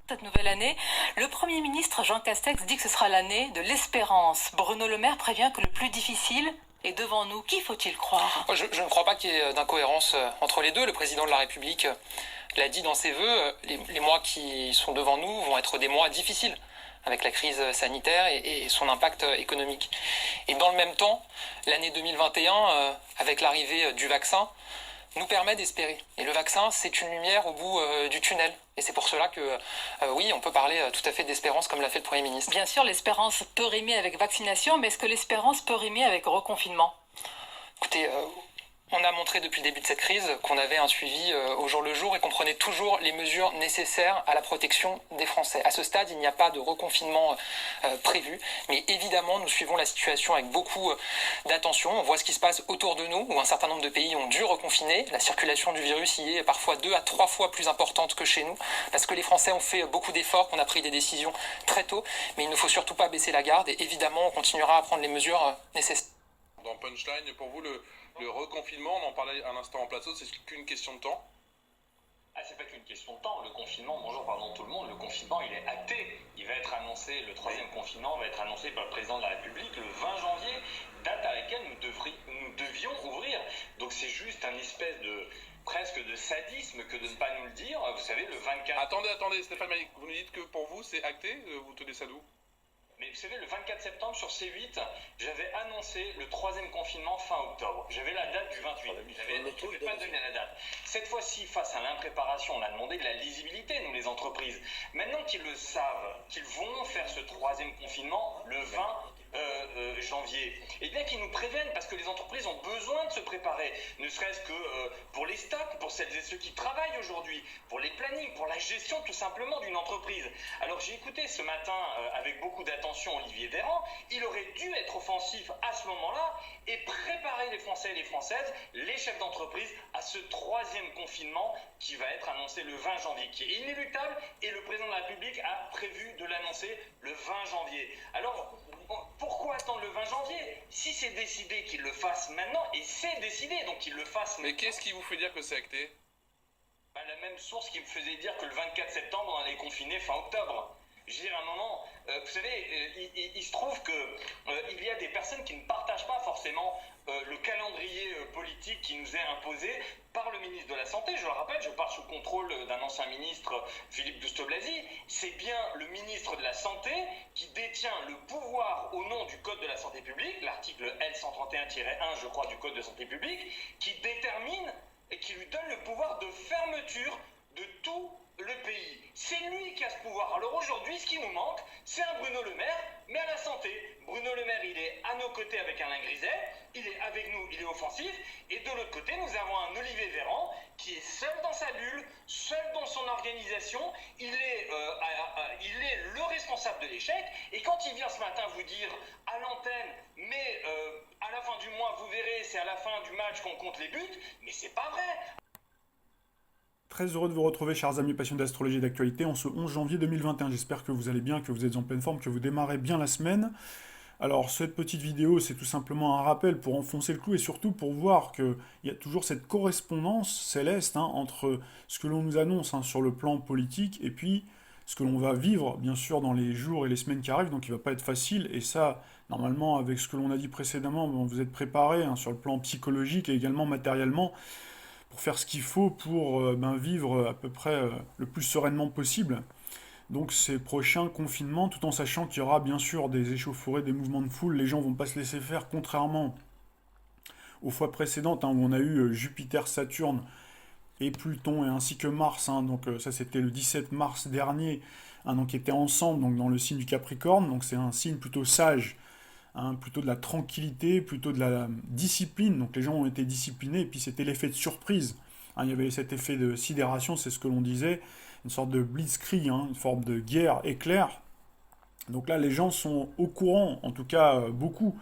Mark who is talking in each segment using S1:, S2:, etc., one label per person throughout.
S1: Cette nouvelle année, le Premier ministre Jean Castex dit que ce sera l'année de l'espérance. Bruno Le Maire prévient que le plus difficile est devant nous. Qui faut-il croire?
S2: Je ne crois pas qu'il y ait d'incohérence entre les deux. Le président de la République l'a dit dans ses vœux, les mois qui sont devant nous vont être des mois difficiles, avec la crise sanitaire et son impact économique. Et dans le même temps, l'année 2021, avec l'arrivée du vaccin, nous permet d'espérer. Et le vaccin, c'est une lumière au bout du tunnel. Et c'est pour cela que, oui, on peut parler tout à fait d'espérance, comme l'a fait le Premier ministre.
S1: Bien sûr, l'espérance peut rimer avec vaccination, mais est-ce que l'espérance peut rimer avec reconfinement?
S2: Écoutez, on a montré depuis le début de cette crise qu'on avait un suivi au jour le jour et qu'on prenait toujours les mesures nécessaires à la protection des Français. À ce stade, il n'y a pas de reconfinement prévu, mais évidemment, nous suivons la situation avec beaucoup d'attention. On voit ce qui se passe autour de nous, où un certain nombre de pays ont dû reconfiner. La circulation du virus y est parfois 2 à 3 fois plus importante que chez nous, parce que les Français ont fait beaucoup d'efforts, qu'on a pris des décisions très tôt, mais il ne faut surtout pas baisser la garde, et évidemment, on continuera à prendre les mesures nécessaires.
S3: Dans Punchline, pour vous, le reconfinement, on en parlait à l'instant en plateau, c'est qu'une question de temps?
S4: C'est pas qu'une question de temps. Le confinement, bonjour, pardon tout le monde, le confinement, il est acté. Il va être annoncé, le troisième confinement va être annoncé par le président de la République le 20 janvier, date à laquelle nous devions ouvrir. Donc c'est juste un espèce de presque de sadisme que de ne pas nous le dire. Vous savez, le 24...
S3: Attendez, Stéphane Malik, vous nous dites que pour vous, c'est acté? Vous tenez ça d'où?
S4: Mais vous savez, le 24 septembre sur C8, j'avais annoncé le troisième confinement fin octobre. J'avais la date du 28. Je ne pouvais pas donner la date. Cette fois-ci, face à l'impréparation, on a demandé de la lisibilité, nous les entreprises. Maintenant qu'ils le savent, qu'ils vont faire ce troisième confinement le 20 janvier, et bien qu'ils nous préviennent, parce que les entreprises ont besoin de se préparer, ne serait-ce que pour les stocks, pour celles et ceux qui travaillent aujourd'hui, pour les plannings, pour la gestion tout simplement d'une entreprise. Alors j'ai écouté ce matin avec beaucoup d'attention Olivier Véran. Il aurait dû être offensif à ce moment-là et préparer les Français et les Françaises, les chefs d'entreprise, à ce troisième confinement qui va être annoncé le 20 janvier, qui est inéluctable, et le président de la République a prévu de l'annoncer le 20 janvier. Alors, pourquoi attendre le 20 janvier? Si c'est décidé qu'il le fasse maintenant, et c'est décidé, donc qu'il le fasse maintenant.
S3: Mais qu'est-ce qui vous fait dire que c'est acté?
S4: La même source qui me faisait dire que le 24 septembre, on allait confiner fin octobre. Je veux dire, à un moment, vous savez, il se trouve qu'il y a des personnes qui ne partagent pas forcément le calendrier politique qui nous est imposé par le ministre de la Santé. Je le rappelle, je parle sous contrôle d'un ancien ministre, Philippe Douste-Blazy. C'est bien le ministre de la Santé qui détient le pouvoir au nom du Code de la santé publique, l'article L131-1, je crois, du Code de santé publique, qui détermine et qui lui donne le pouvoir de fermeture de tout le pays. C'est lui qui a ce pouvoir. Alors aujourd'hui, ce qui nous manque, c'est un Bruno Le Maire, mais à la santé. Bruno Le Maire, il est à nos côtés avec Alain Griset, il est avec nous, il est offensif, et de l'autre côté, nous avons un Olivier Véran qui est seul dans sa bulle, seul dans son organisation, il est le responsable de l'échec, et quand il vient ce matin vous dire à l'antenne, mais à la fin du mois, vous verrez, c'est à la fin du match qu'on compte les buts, mais c'est pas vrai.
S5: Très heureux de vous retrouver, chers amis passionnés d'astrologie et d'actualité, en ce 11 janvier 2021. J'espère que vous allez bien, que vous êtes en pleine forme, que vous démarrez bien la semaine. Alors, cette petite vidéo, c'est tout simplement un rappel pour enfoncer le clou et surtout pour voir qu'il y a toujours cette correspondance céleste entre ce que l'on nous annonce sur le plan politique et puis ce que l'on va vivre, bien sûr, dans les jours et les semaines qui arrivent. Donc, il ne va pas être facile. Et ça, normalement, avec ce que l'on a dit précédemment, vous êtes préparés sur le plan psychologique et également matériellement pour faire ce qu'il faut pour vivre à peu près le plus sereinement possible. Donc ces prochains confinements, tout en sachant qu'il y aura bien sûr des échauffourées, des mouvements de foule, les gens vont pas se laisser faire, contrairement aux fois précédentes où on a eu Jupiter, Saturne et Pluton, et ainsi que Mars. Donc ça c'était le 17 mars dernier, donc qui étaient ensemble donc, dans le signe du Capricorne, donc c'est un signe plutôt sage, plutôt de la tranquillité, plutôt de la discipline, donc les gens ont été disciplinés, et puis c'était l'effet de surprise. Il y avait cet effet de sidération, c'est ce que l'on disait, une sorte de blitzkrieg, une forme de guerre éclair. Donc là, les gens sont au courant, en tout cas beaucoup,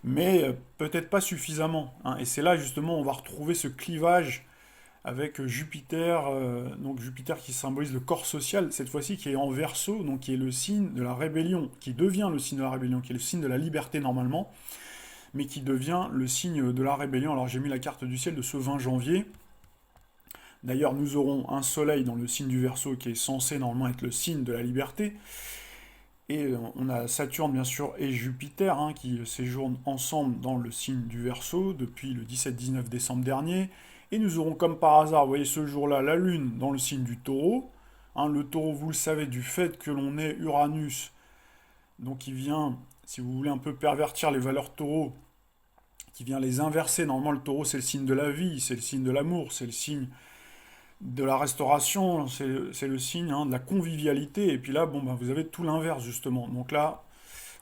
S5: mais peut-être pas suffisamment. Et c'est là, justement, on va retrouver ce clivage avec Jupiter, donc Jupiter qui symbolise le corps social, cette fois-ci qui est en Verseau, donc qui est le signe de la rébellion, qui devient le signe de la rébellion, qui est le signe de la liberté normalement, mais qui devient le signe de la rébellion. Alors j'ai mis la carte du ciel de ce 20 janvier, D'ailleurs, nous aurons un soleil dans le signe du Verseau qui est censé normalement être le signe de la liberté. Et on a Saturne, bien sûr, et Jupiter, hein, qui séjournent ensemble dans le signe du Verseau depuis le 17-19 décembre dernier. Et nous aurons comme par hasard, vous voyez ce jour-là, la Lune dans le signe du Taureau. Hein, le Taureau, vous le savez, du fait que l'on ait Uranus, donc il vient, si vous voulez, un peu pervertir les valeurs Taureau, qui vient les inverser. Normalement, le Taureau, c'est le signe de la vie, c'est le signe de l'amour, c'est le signe de la restauration, c'est le signe, hein, de la convivialité. Et puis là, bon, ben, vous avez tout l'inverse, justement. Donc là,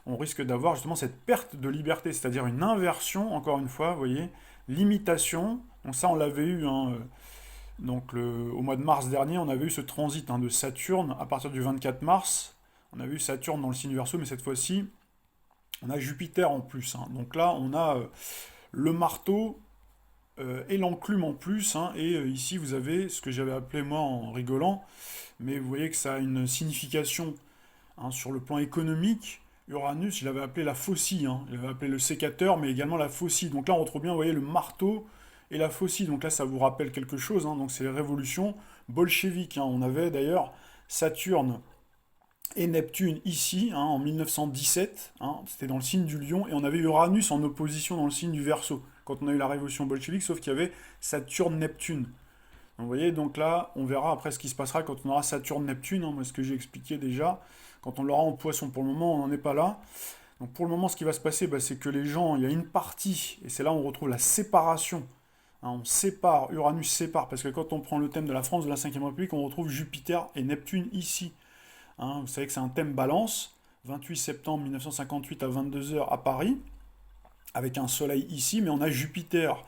S5: on risque d'avoir justement cette perte de liberté, c'est-à-dire une inversion, encore une fois, vous voyez, limitation. Donc ça, on l'avait eu, hein, donc au mois de mars dernier, on avait eu ce transit, hein, de Saturne à partir du 24 mars. On a vu Saturne dans le signe du Verseau, mais cette fois-ci, on a Jupiter en plus. Hein. Donc là, on a le marteau et l'enclume en plus. Hein. Et ici, vous avez ce que j'avais appelé, moi, en rigolant, mais vous voyez que ça a une signification, hein, sur le plan économique. Uranus, je l'avais appelé la faucille. Hein. Je l'avais appelé le sécateur, mais également la faucille. Donc là, on retrouve bien, vous voyez, le marteau et la faucille. Donc là, ça vous rappelle quelque chose. Hein. Donc c'est les révolutions bolcheviques. Hein. On avait d'ailleurs Saturne et Neptune ici, hein, en 1917, hein, c'était dans le signe du Lion, et on avait Uranus en opposition dans le signe du Verseau, quand on a eu la révolution bolchevique, sauf qu'il y avait Saturne-Neptune. Vous voyez, donc là, on verra après ce qui se passera quand on aura Saturne-Neptune, hein, moi ce que j'ai expliqué déjà, quand on l'aura en Poisson. Pour le moment, on n'en est pas là. Donc pour le moment, ce qui va se passer, bah, c'est que les gens, il y a une partie, et c'est là où on retrouve la séparation. Hein, on sépare, Uranus sépare, parce que quand on prend le thème de la France, de la Ve République, on retrouve Jupiter et Neptune ici. Hein, vous savez que c'est un thème balance, 28 septembre 1958 à 22h à Paris, avec un soleil ici, mais on a Jupiter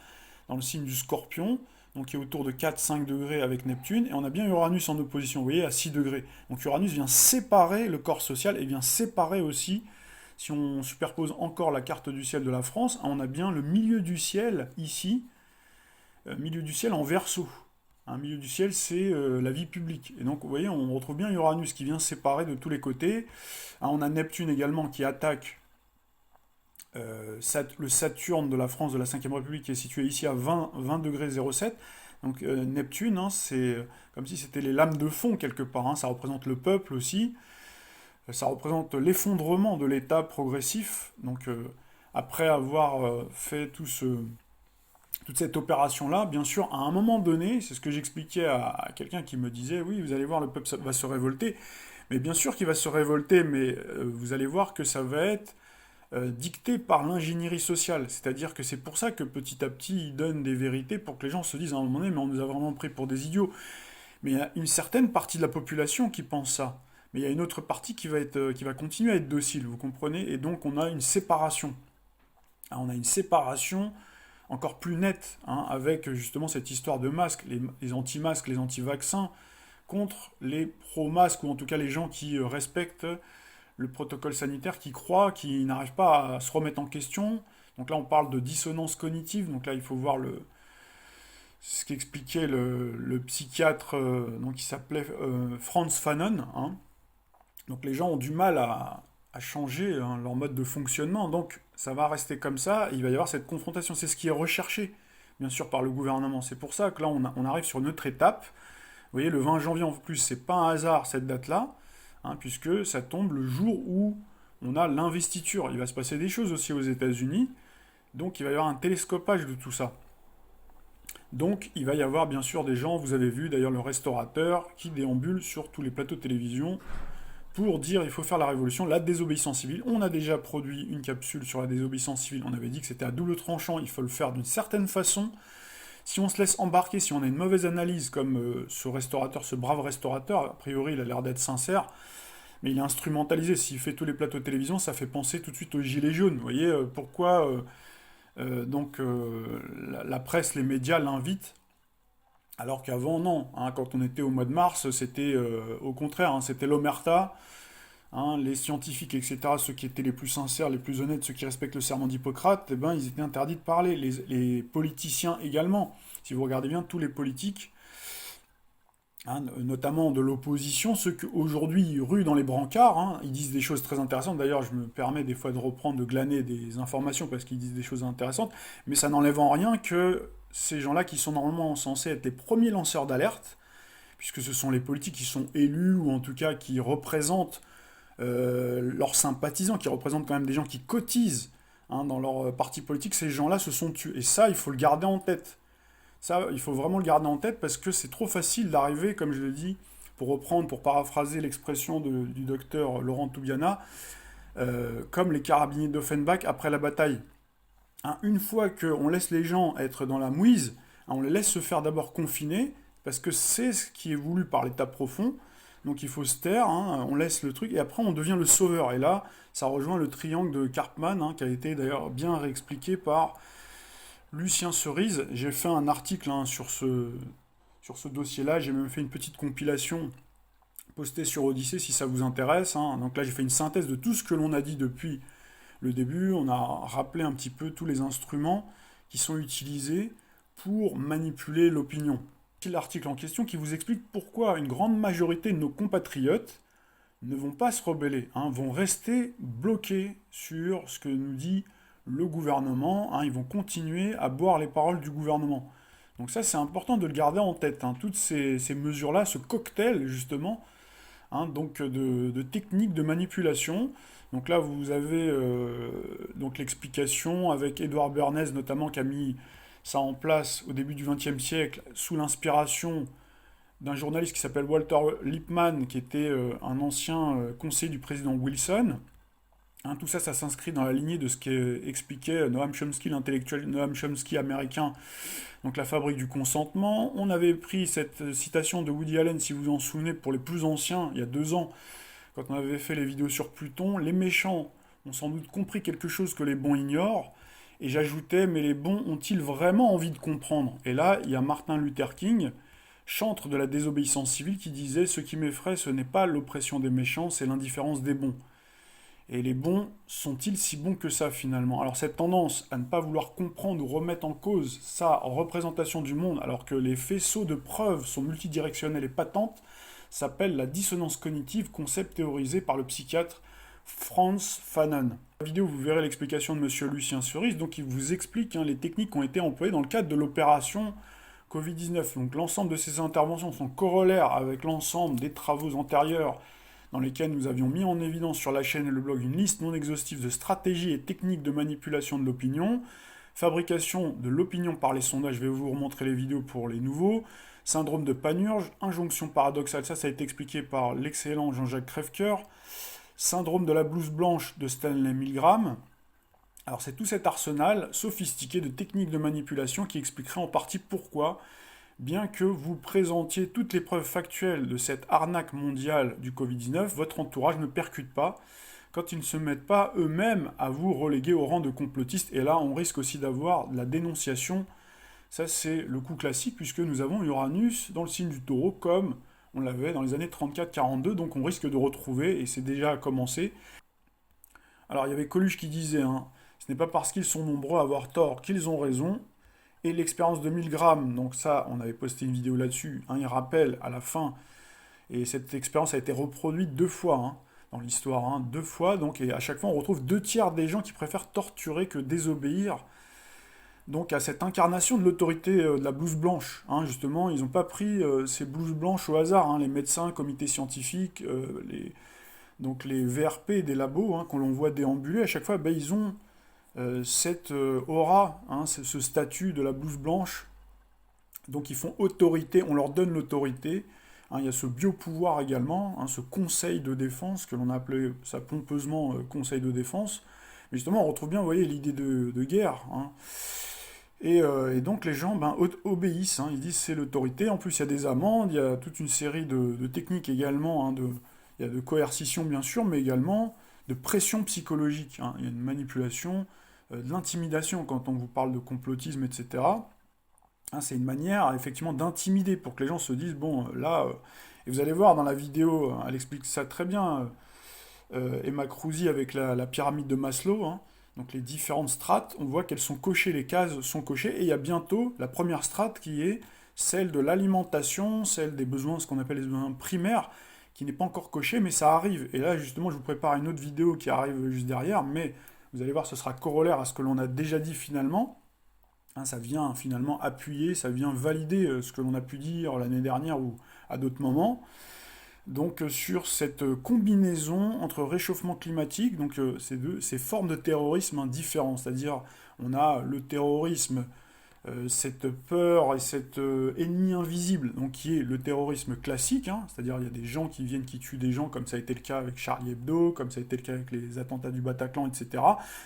S5: dans le signe du Scorpion, donc qui est autour de 4-5 degrés avec Neptune, et on a bien Uranus en opposition, vous voyez, à 6 degrés. Donc Uranus vient séparer le corps social, et vient séparer aussi, si on superpose encore la carte du ciel de la France, on a bien le milieu du ciel ici, milieu du ciel en Verseau. Un milieu du ciel, c'est la vie publique. Et donc, vous voyez, on retrouve bien Uranus qui vient séparer de tous les côtés. Hein, on a Neptune également qui attaque le Saturne de la France de la Ve République qui est situé ici à 20 degrés 07. Donc Neptune, hein, c'est comme si c'était les lames de fond quelque part. Hein, ça représente le peuple aussi. Ça représente l'effondrement de l'État progressif. Donc après avoir fait toute cette opération-là, bien sûr, à un moment donné, c'est ce que j'expliquais à quelqu'un qui me disait, oui, vous allez voir, le peuple va se révolter. Mais bien sûr qu'il va se révolter, mais vous allez voir que ça va être dicté par l'ingénierie sociale. C'est-à-dire que c'est pour ça que petit à petit, ils donnent des vérités pour que les gens se disent à un moment donné, mais on nous a vraiment pris pour des idiots. Mais il y a une certaine partie de la population qui pense ça. Mais il y a une autre partie qui va continuer à être docile, vous comprenez? Et donc on a une séparation. On a une séparation encore plus nette, hein, avec justement cette histoire de masques, les anti-masques, les anti-vaccins, contre les pro-masques, ou en tout cas les gens qui respectent le protocole sanitaire, qui croient, qui n'arrivent pas à se remettre en question. Donc là, on parle de dissonance cognitive, donc là, il faut voir ce qu'expliquait le psychiatre, donc qui s'appelait Franz Fanon. Hein. Donc les gens ont du mal à changer, hein, leur mode de fonctionnement, donc ça va rester comme ça, et il va y avoir cette confrontation, c'est ce qui est recherché, bien sûr, par le gouvernement. C'est pour ça que là, on arrive sur une autre étape. Vous voyez, le 20 janvier en plus, c'est pas un hasard cette date-là, hein, puisque ça tombe le jour où on a l'investiture. Il va se passer des choses aussi aux États-Unis, donc il va y avoir un télescopage de tout ça. Donc il va y avoir bien sûr des gens, vous avez vu d'ailleurs le restaurateur qui déambule sur tous les plateaux de télévision pour dire il faut faire la révolution, la désobéissance civile. On a déjà produit une capsule sur la désobéissance civile, on avait dit que c'était à double tranchant, il faut le faire d'une certaine façon. Si on se laisse embarquer, si on a une mauvaise analyse comme ce restaurateur, ce brave restaurateur, a priori il a l'air d'être sincère, mais il est instrumentalisé. S'il fait tous les plateaux de télévision, ça fait penser tout de suite aux gilets jaunes. Vous voyez pourquoi la presse, les médias l'invitent, alors qu'avant, non. Hein, quand on était au mois de mars, c'était au contraire, hein, c'était l'omerta. Hein, les scientifiques, etc., ceux qui étaient les plus sincères, les plus honnêtes, ceux qui respectent le serment d'Hippocrate, eh ben, ils étaient interdits de parler. Les politiciens également. Si vous regardez bien, tous les politiques, hein, notamment de l'opposition, ceux qui aujourd'hui ruent dans les brancards, hein, ils disent des choses très intéressantes. D'ailleurs, je me permets des fois de reprendre, de glaner des informations parce qu'ils disent des choses intéressantes, mais ça n'enlève en rien que ces gens-là qui sont normalement censés être les premiers lanceurs d'alerte, puisque ce sont les politiques qui sont élus, ou en tout cas qui représentent leurs sympathisants, qui représentent quand même des gens qui cotisent, hein, dans leur parti politique, ces gens-là se sont tués. Et ça, il faut le garder en tête. Ça, il faut vraiment le garder en tête parce que c'est trop facile d'arriver, comme je le dis, pour paraphraser l'expression du docteur Laurent Toubiana, comme les carabiniers d'Offenbach après la bataille. Hein, une fois qu'on laisse les gens être dans la mouise, hein, on les laisse se faire d'abord confiner, parce que c'est ce qui est voulu par l'État profond, donc il faut se taire, hein, on laisse le truc, et après on devient le sauveur. Et là, ça rejoint le triangle de Karpman, hein, qui a été d'ailleurs bien réexpliqué par Lucien Cerise. J'ai fait un article, hein, sur ce dossier-là, j'ai même fait une petite compilation postée sur Odyssée si ça vous intéresse, hein. Donc là j'ai fait une synthèse de tout ce que l'on a dit depuis le début, on a rappelé un petit peu tous les instruments qui sont utilisés pour manipuler l'opinion. C'est l'article en question qui vous explique pourquoi une grande majorité de nos compatriotes ne vont pas se rebeller, hein, vont rester bloqués sur ce que nous dit le gouvernement, hein, ils vont continuer à boire les paroles du gouvernement. Donc ça, c'est important de le garder en tête, hein, toutes ces mesures-là, ce cocktail, justement, hein, donc de techniques de manipulation. Donc là, vous avez donc l'explication avec Édouard Bernays, notamment, qui a mis ça en place au début du XXe siècle, sous l'inspiration d'un journaliste qui s'appelle Walter Lippmann, qui était un ancien conseiller du président Wilson. Hein, tout ça, ça s'inscrit dans la lignée de ce qu'expliquait Noam Chomsky, l'intellectuel Noam Chomsky américain, donc la fabrique du consentement. On avait pris cette citation de Woody Allen, si vous vous en souvenez, pour les plus anciens, il y a 2 ans, quand on avait fait les vidéos sur Pluton. Les méchants ont sans doute compris quelque chose que les bons ignorent. Et j'ajoutais, mais les bons ont-ils vraiment envie de comprendre? Et là, il y a Martin Luther King, chantre de la désobéissance civile, qui disait « Ce qui m'effraie, ce n'est pas l'oppression des méchants, c'est l'indifférence des bons. » Et les bons sont-ils si bons que ça, finalement? Alors cette tendance à ne pas vouloir comprendre ou remettre en cause sa représentation du monde, alors que les faisceaux de preuves sont multidirectionnels et patentes, s'appelle la dissonance cognitive, concept théorisé par le psychiatre Franz Fanon. Dans la vidéo, vous verrez l'explication de M. Lucien Cerise, donc il vous explique, hein, les techniques qui ont été employées dans le cadre de l'opération Covid-19. Donc l'ensemble de ces interventions sont corollaires avec l'ensemble des travaux antérieurs dans lesquels nous avions mis en évidence sur la chaîne et le blog une liste non exhaustive de stratégies et techniques de manipulation de l'opinion, fabrication de l'opinion par les sondages, je vais vous remontrer les vidéos pour les nouveaux, syndrome de Panurge, injonction paradoxale, ça a été expliqué par l'excellent Jean-Jacques Crèvecoeur, syndrome de la blouse blanche de Stanley Milgram. Alors c'est tout cet arsenal sophistiqué de techniques de manipulation qui expliquerait en partie pourquoi, bien que vous présentiez toutes les preuves factuelles de cette arnaque mondiale du Covid-19, votre entourage ne percute pas quand ils ne se mettent pas eux-mêmes à vous reléguer au rang de complotistes. Et là, on risque aussi d'avoir de la dénonciation. Ça, c'est le coup classique, puisque nous avons Uranus dans le signe du Taureau, comme on l'avait dans les années 34-42, donc on risque de retrouver, et c'est déjà commencé. Alors, il y avait Coluche qui disait, hein, ce n'est pas parce qu'ils sont nombreux à avoir tort qu'ils ont raison. Et l'expérience de Milgram, donc ça, on avait posté une vidéo là-dessus, hein, il rappelle à la fin, et cette expérience a été reproduite 2 fois, hein, dans l'histoire, hein, 2 fois, donc, et à chaque fois on retrouve 2/3 des gens qui préfèrent torturer que désobéir, donc à cette incarnation de l'autorité de la blouse blanche, hein, justement, ils n'ont pas pris ces blouses blanches au hasard, hein, les médecins, comités scientifiques, donc les VRP des labos, hein, qu'on l'on voit déambuler, à chaque fois, ben, ils ont cette aura, hein, ce statut de la blouse blanche, donc ils font autorité, on leur donne l'autorité, hein, il y a ce biopouvoir également, hein, ce conseil de défense, que l'on a appelé ça pompeusement conseil de défense, mais justement on retrouve bien, vous voyez, l'idée de guerre, hein. Et donc les gens obéissent, hein, ils disent c'est l'autorité, en plus il y a des amendes, il y a toute une série de techniques également, hein, il y a de coercition bien sûr, mais également de pression psychologique, hein. Il y a une manipulation, de l'intimidation quand on vous parle de complotisme, etc. Hein, c'est une manière effectivement d'intimider pour que les gens se disent, bon là, et vous allez voir dans la vidéo, elle explique ça très bien, Emma Cruzy avec la pyramide de Maslow, hein. Donc les différentes strates, on voit qu'elles sont cochées, les cases sont cochées, et il y a bientôt la première strate qui est celle de l'alimentation, celle des besoins, ce qu'on appelle les besoins primaires, qui n'est pas encore coché, mais ça arrive. Et là, justement, je vous prépare une autre vidéo qui arrive juste derrière, mais vous allez voir, ce sera corollaire à ce que l'on a déjà dit finalement. Hein, ça vient finalement appuyer, ça vient valider ce que l'on a pu dire l'année dernière ou à d'autres moments. Donc sur cette combinaison entre réchauffement climatique, donc ces formes de terrorisme hein, différents, c'est-à-dire on a le terrorisme, cette peur et cet ennemi invisible, donc qui est le terrorisme classique, hein, c'est-à-dire il y a des gens qui viennent qui tuent des gens, comme ça a été le cas avec Charlie Hebdo, comme ça a été le cas avec les attentats du Bataclan, etc.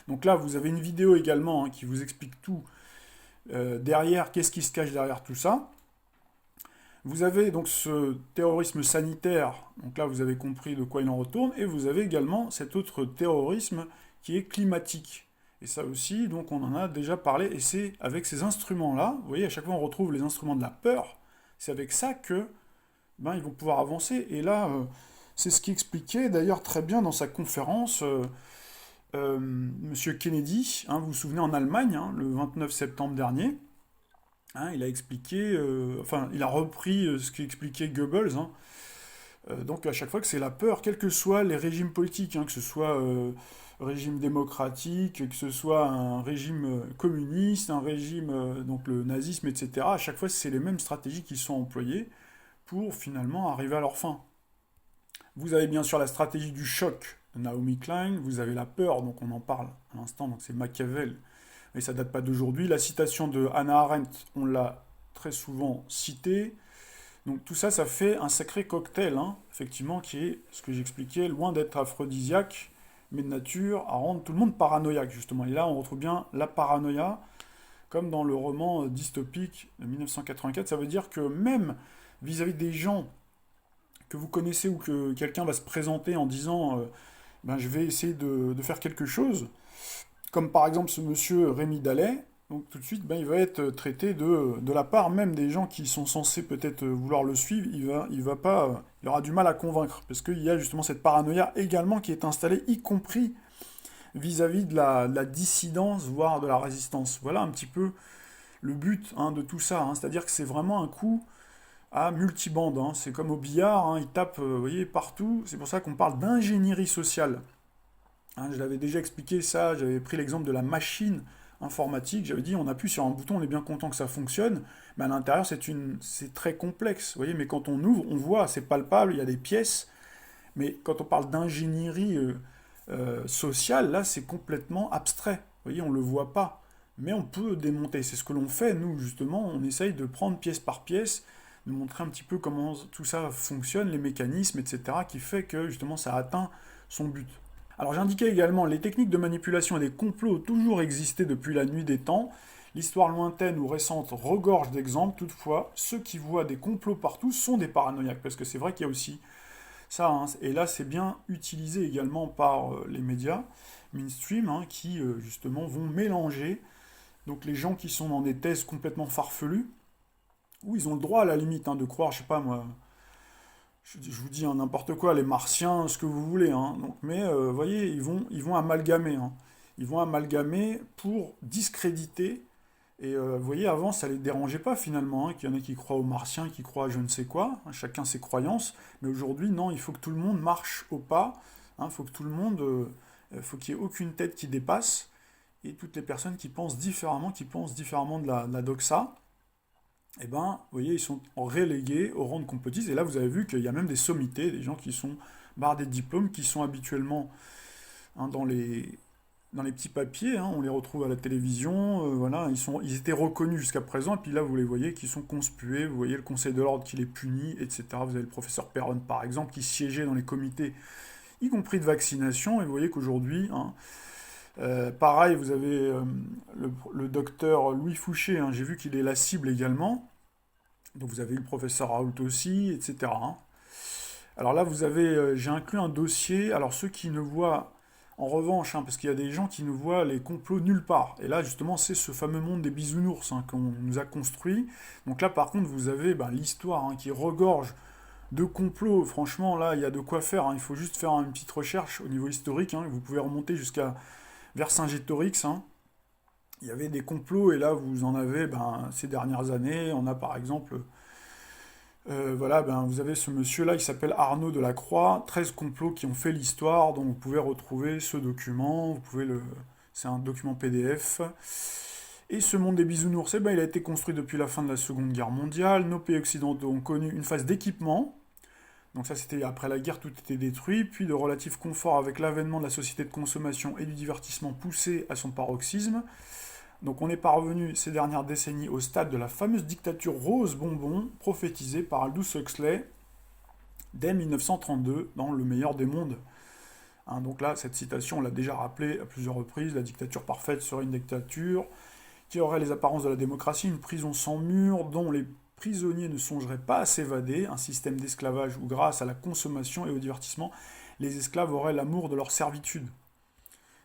S5: Donc là vous avez une vidéo également hein, qui vous explique tout derrière, qu'est-ce qui se cache derrière tout ça. Vous avez donc ce terrorisme sanitaire, donc là vous avez compris de quoi il en retourne, et vous avez également cet autre terrorisme qui est climatique. Et ça aussi, donc on en a déjà parlé, et c'est avec ces instruments-là, vous voyez, à chaque fois on retrouve les instruments de la peur, c'est avec ça que ils vont pouvoir avancer. Et là, c'est ce qui expliquait d'ailleurs très bien dans sa conférence Monsieur Kennedy, hein, vous vous souvenez en Allemagne, hein, le 29 septembre dernier. Hein, il a expliqué, il a repris ce qu'expliquait Goebbels. Hein. Donc à chaque fois que c'est la peur, quels que soient les régimes politiques, hein, que ce soit régime démocratique, que ce soit un régime communiste, un régime, donc le nazisme, etc. À chaque fois, c'est les mêmes stratégies qui sont employées pour finalement arriver à leur fin. Vous avez bien sûr la stratégie du choc de Naomi Klein, vous avez la peur, donc on en parle à l'instant, donc c'est Machiavel. Mais ça date pas d'aujourd'hui. La citation de Hannah Arendt, on l'a très souvent citée. Donc tout ça, ça fait un sacré cocktail, hein, effectivement, qui est, ce que j'expliquais, loin d'être aphrodisiaque, mais de nature à rendre tout le monde paranoïaque, justement. Et là, on retrouve bien la paranoïa, comme dans le roman dystopique de 1984. Ça veut dire que même vis-à-vis des gens que vous connaissez ou que quelqu'un va se présenter en disant je vais essayer de faire quelque chose, comme par exemple ce monsieur Rémi Dallet, donc tout de suite, il va être traité de la part même des gens qui sont censés peut-être vouloir le suivre, il aura du mal à convaincre, parce qu'il y a justement cette paranoïa également qui est installée, y compris vis-à-vis de la dissidence, voire de la résistance. Voilà un petit peu le but hein, de tout ça, hein. C'est-à-dire que c'est vraiment un coup à multibande, hein. C'est comme au billard, hein, ils tapent, vous voyez, partout, c'est pour ça qu'on parle d'ingénierie sociale. Hein, je l'avais déjà expliqué ça, j'avais pris l'exemple de la machine informatique, j'avais dit on appuie sur un bouton, on est bien content que ça fonctionne, mais à l'intérieur c'est très complexe, vous voyez, mais quand on ouvre, on voit, c'est palpable, il y a des pièces, mais quand on parle d'ingénierie sociale, là c'est complètement abstrait, vous voyez, on ne le voit pas, mais on peut démonter, c'est ce que l'on fait, nous justement, on essaye de prendre pièce par pièce, de montrer un petit peu comment tout ça fonctionne, les mécanismes, etc., qui fait que justement ça atteint son but. Alors j'indiquais également, les techniques de manipulation et des complots ont toujours existé depuis la nuit des temps. L'histoire lointaine ou récente regorge d'exemples, toutefois, ceux qui voient des complots partout sont des paranoïaques, parce que c'est vrai qu'il y a aussi ça, hein, et là c'est bien utilisé également par les médias mainstream, hein, qui justement vont mélanger donc les gens qui sont dans des thèses complètement farfelues, où ils ont le droit à la limite hein, de croire, je sais pas moi, je vous dis hein, n'importe quoi, les martiens, ce que vous voulez, hein. Donc, mais vous voyez, ils vont amalgamer. Hein. Ils vont amalgamer pour discréditer. Et vous voyez, avant, ça ne les dérangeait pas finalement, hein, qu'il y en ait qui croient aux martiens, qui croient à je ne sais quoi, hein, chacun ses croyances. Mais aujourd'hui, non, il faut que tout le monde marche au pas. Il faut que tout le monde, faut qu'il n'y ait aucune tête qui dépasse. Et toutes les personnes qui pensent différemment de la doxa, eh ben, vous voyez, ils sont relégués au rang de complotistes. Et là, vous avez vu qu'il y a même des sommités, des gens qui sont bardés de diplômes, qui sont habituellement hein, dans les petits papiers. Hein, on les retrouve à la télévision. Voilà, ils étaient reconnus jusqu'à présent. Et puis là, vous les voyez qui sont conspués. Vous voyez le Conseil de l'ordre qui les punit, etc. Vous avez le professeur Perron, par exemple, qui siégeait dans les comités, y compris de vaccination. Et vous voyez qu'aujourd'hui... Hein, pareil, vous avez le docteur Louis Fouché, hein, j'ai vu qu'il est la cible également. Donc vous avez le professeur Raoult aussi, etc. Hein. Alors là, j'ai inclus un dossier. Alors ceux qui ne voient, en revanche, hein, parce qu'il y a des gens qui ne voient les complots nulle part. Et là, justement, c'est ce fameux monde des bisounours hein, qu'on nous a construit. Donc là, par contre, vous avez l'histoire hein, qui regorge de complots. Franchement, là, il y a de quoi faire. Hein. Il faut juste faire une petite recherche au niveau historique. Hein. Vous pouvez remonter jusqu'à Vercingétorix, hein, il y avait des complots, et là vous en avez ces dernières années. On a par exemple, voilà, vous avez ce monsieur-là, il s'appelle Arnaud Delacroix, 13 complots qui ont fait l'histoire, donc vous pouvez retrouver ce document, c'est un document PDF. Et ce monde des bisounours, il a été construit depuis la fin de la Seconde Guerre mondiale. Nos pays occidentaux ont connu une phase d'équipement. Donc ça, c'était après la guerre, tout était détruit. Puis de relatif confort avec l'avènement de la société de consommation et du divertissement poussé à son paroxysme. Donc on est parvenu ces dernières décennies au stade de la fameuse dictature rose bonbon prophétisée par Aldous Huxley dès 1932 dans Le meilleur des mondes. Donc là, cette citation, on l'a déjà rappelé à plusieurs reprises, la dictature parfaite serait une dictature qui aurait les apparences de la démocratie, une prison sans mur, dont les prisonniers ne songeraient pas à s'évader, un système d'esclavage où grâce à la consommation et au divertissement, les esclaves auraient l'amour de leur servitude.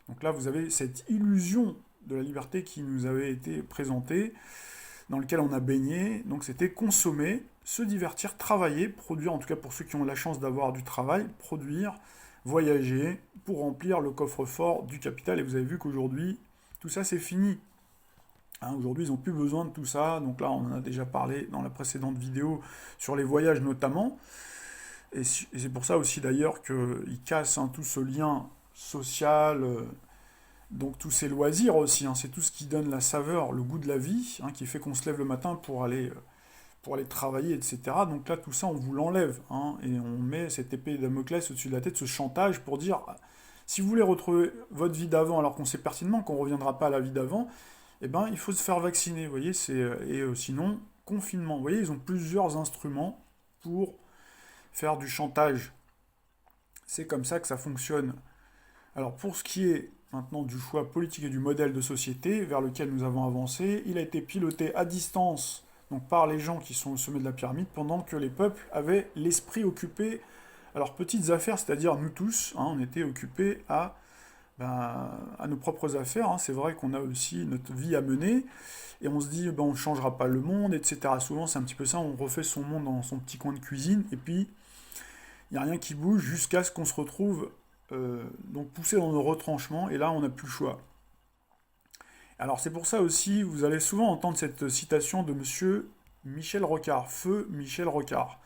S5: Donc là, vous avez cette illusion de la liberté qui nous avait été présentée, dans lequel on a baigné. Donc c'était consommer, se divertir, travailler, produire, en tout cas pour ceux qui ont la chance d'avoir du travail, produire, voyager, pour remplir le coffre-fort du capital. Et vous avez vu qu'aujourd'hui, tout ça c'est fini. Aujourd'hui, ils n'ont plus besoin de tout ça. Donc là, on en a déjà parlé dans la précédente vidéo sur les voyages notamment. Et c'est pour ça aussi d'ailleurs qu'ils cassent tout ce lien social, donc tous ces loisirs aussi. C'est tout ce qui donne la saveur, le goût de la vie, qui fait qu'on se lève le matin pour aller travailler, etc. Donc là, tout ça, on vous l'enlève. Et on met cette épée de Damoclès au-dessus de la tête, ce chantage pour dire, si vous voulez retrouver votre vie d'avant, alors qu'on sait pertinemment qu'on ne reviendra pas à la vie d'avant, il faut se faire vacciner, vous voyez, sinon, confinement. Vous voyez, ils ont plusieurs instruments pour faire du chantage. C'est comme ça que ça fonctionne. Alors, pour ce qui est maintenant du choix politique et du modèle de société vers lequel nous avons avancé, il a été piloté à distance, donc par les gens qui sont au sommet de la pyramide, pendant que les peuples avaient l'esprit occupé à leurs petites affaires, c'est-à-dire nous tous, on était occupés à nos propres affaires. C'est vrai qu'on a aussi notre vie à mener, et on se dit, on ne changera pas le monde, etc. Souvent, c'est un petit peu ça, on refait son monde dans son petit coin de cuisine, et puis, il n'y a rien qui bouge jusqu'à ce qu'on se retrouve donc poussé dans nos retranchements, et là, on n'a plus le choix. Alors, c'est pour ça aussi, vous allez souvent entendre cette citation de monsieur Michel Rocard, feu Michel Rocard,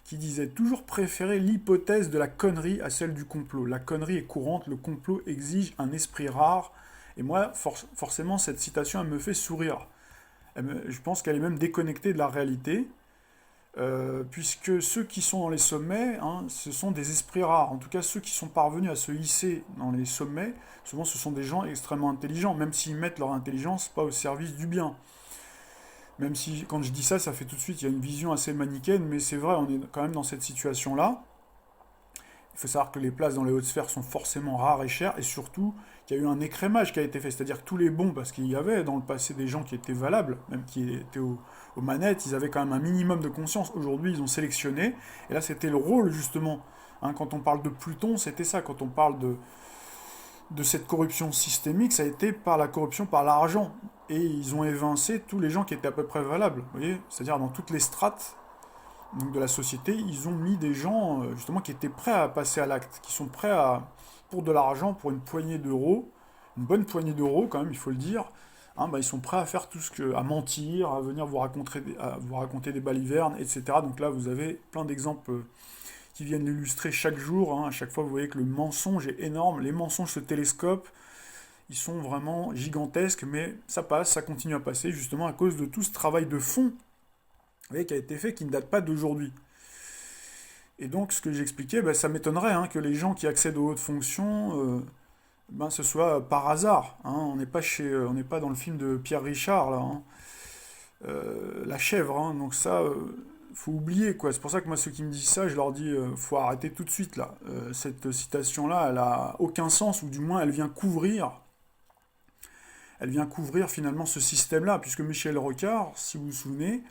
S5: qui disait toujours préférer l'hypothèse de la connerie à celle du complot. La connerie est courante, le complot exige un esprit rare. Et moi, forcément, cette citation, elle me fait sourire. Je pense qu'elle est même déconnectée de la réalité, puisque ceux qui sont dans les sommets, ce sont des esprits rares. En tout cas, ceux qui sont parvenus à se hisser dans les sommets, souvent ce sont des gens extrêmement intelligents, même s'ils mettent leur intelligence pas au service du bien. Même si, quand je dis ça, ça fait tout de suite, il y a une vision assez manichéenne, mais c'est vrai, on est quand même dans cette situation-là. Il faut savoir que les places dans les hautes sphères sont forcément rares et chères, et surtout qu'il y a eu un écrémage qui a été fait, c'est-à-dire que tous les bons, parce qu'il y avait dans le passé des gens qui étaient valables, même qui étaient aux manettes, ils avaient quand même un minimum de conscience. Aujourd'hui, ils ont sélectionné, et là, c'était le rôle, justement. Quand on parle de Pluton, c'était ça, quand on parle de cette corruption systémique, ça a été par la corruption, par l'argent. Et ils ont évincé tous les gens qui étaient à peu près valables, vous voyez, c'est-à-dire dans toutes les strates de la société, ils ont mis des gens justement qui étaient prêts à passer à l'acte, qui sont prêts pour de l'argent, pour une poignée d'euros, une bonne poignée d'euros quand même, il faut le dire, ils sont prêts à faire tout à mentir, à venir vous raconter des balivernes, etc. Donc là, vous avez plein d'exemples qui viennent l'illustrer chaque jour. À chaque fois, vous voyez que le mensonge est énorme, les mensonges se télescopent, ils sont vraiment gigantesques, mais ça passe, ça continue à passer, justement à cause de tout ce travail de fond, vous voyez, qui a été fait, qui ne date pas d'aujourd'hui. Et donc, ce que j'expliquais, ça m'étonnerait que les gens qui accèdent aux hautes fonctions, ce soit par hasard. On n'est pas dans le film de Pierre Richard, là, La chèvre. Donc ça, faut oublier, quoi. C'est pour ça que moi, ceux qui me disent ça, je leur dis, faut arrêter tout de suite, là. Cette citation-là, elle a aucun sens, ou du moins, elle vient couvrir finalement ce système-là, puisque Michel Rocard, si vous vous souvenez,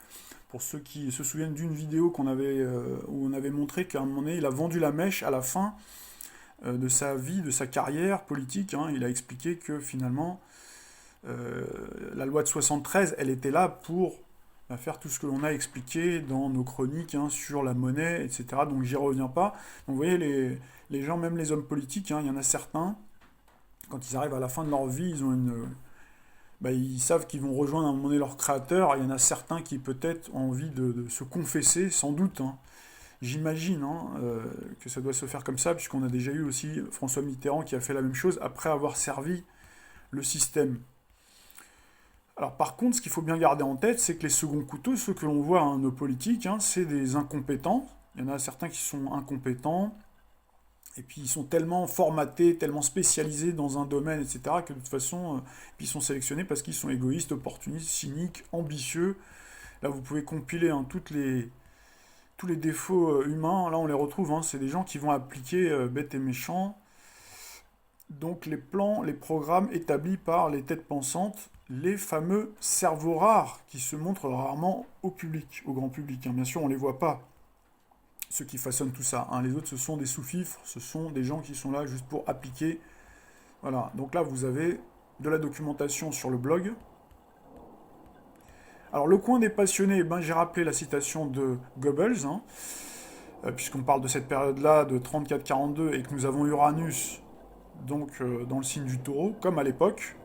S5: pour ceux qui se souviennent d'une vidéo où on avait montré qu'à un moment donné, il a vendu la mèche à la fin de sa vie, de sa carrière politique. Il a expliqué que finalement, la loi de 73, elle était là pour faire tout ce que l'on a expliqué dans nos chroniques sur la monnaie, etc. Donc j'y reviens pas. Donc vous voyez, les gens, même les hommes politiques, il y en a certains, quand ils arrivent à la fin de leur vie, ils ont ils savent qu'ils vont rejoindre à un moment donné leur créateur. Il y en a certains qui peut-être ont envie de se confesser, sans doute, hein. J'imagine que ça doit se faire comme ça, puisqu'on a déjà eu aussi François Mitterrand qui a fait la même chose après avoir servi le système. Alors par contre, ce qu'il faut bien garder en tête, c'est que les seconds couteaux, ceux que l'on voit, hein, nos politiques, hein, c'est des incompétents. Il y en a certains qui sont incompétents, et puis ils sont tellement formatés, tellement spécialisés dans un domaine, etc., que de toute façon, puis ils sont sélectionnés parce qu'ils sont égoïstes, opportunistes, cyniques, ambitieux. Là, vous pouvez compiler, hein, tous les défauts humains, là on les retrouve, hein, c'est des gens qui vont appliquer bêtes et méchants. Donc les plans, les programmes établis par les têtes pensantes, les fameux cerveaux rares qui se montrent rarement au public, au grand public, hein. Bien sûr, on ne les voit pas, ceux qui façonnent tout ça, hein. Les autres, ce sont des sous-fifres, ce sont des gens qui sont là juste pour appliquer. Voilà, donc là, vous avez de la documentation sur le blog. Alors, le coin des passionnés, j'ai rappelé la citation de Goebbels, hein, puisqu'on parle de cette période-là, de 34-42, et que nous avons Uranus, donc dans le signe du taureau, comme à l'époque.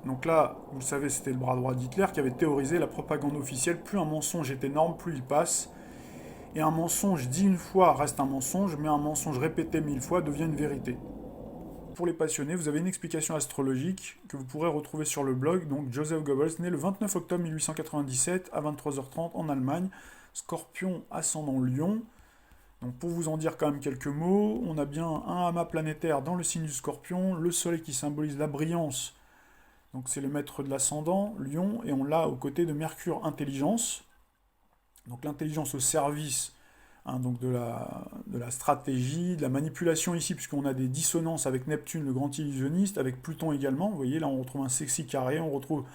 S5: Donc là, vous le savez, c'était le bras droit d'Hitler qui avait théorisé la propagande officielle. Plus un mensonge est énorme, plus il passe. Et un mensonge dit une fois reste un mensonge, mais un mensonge répété 1000 fois devient une vérité. Pour les passionnés, vous avez une explication astrologique que vous pourrez retrouver sur le blog. Donc Joseph Goebbels, né le 29 octobre 1897 à 23h30 en Allemagne, Scorpion ascendant Lion. Donc pour vous en dire quand même quelques mots, on a bien un amas planétaire dans le signe du Scorpion, le Soleil qui symbolise la brillance, donc c'est le maître de l'ascendant, Lion, et on l'a aux côtés de Mercure, intelligence, donc l'intelligence au service, hein, donc de la stratégie, de la manipulation ici, puisqu'on a des dissonances avec Neptune, le grand illusionniste, avec Pluton également. Vous voyez, là on retrouve un sexy carré, on retrouve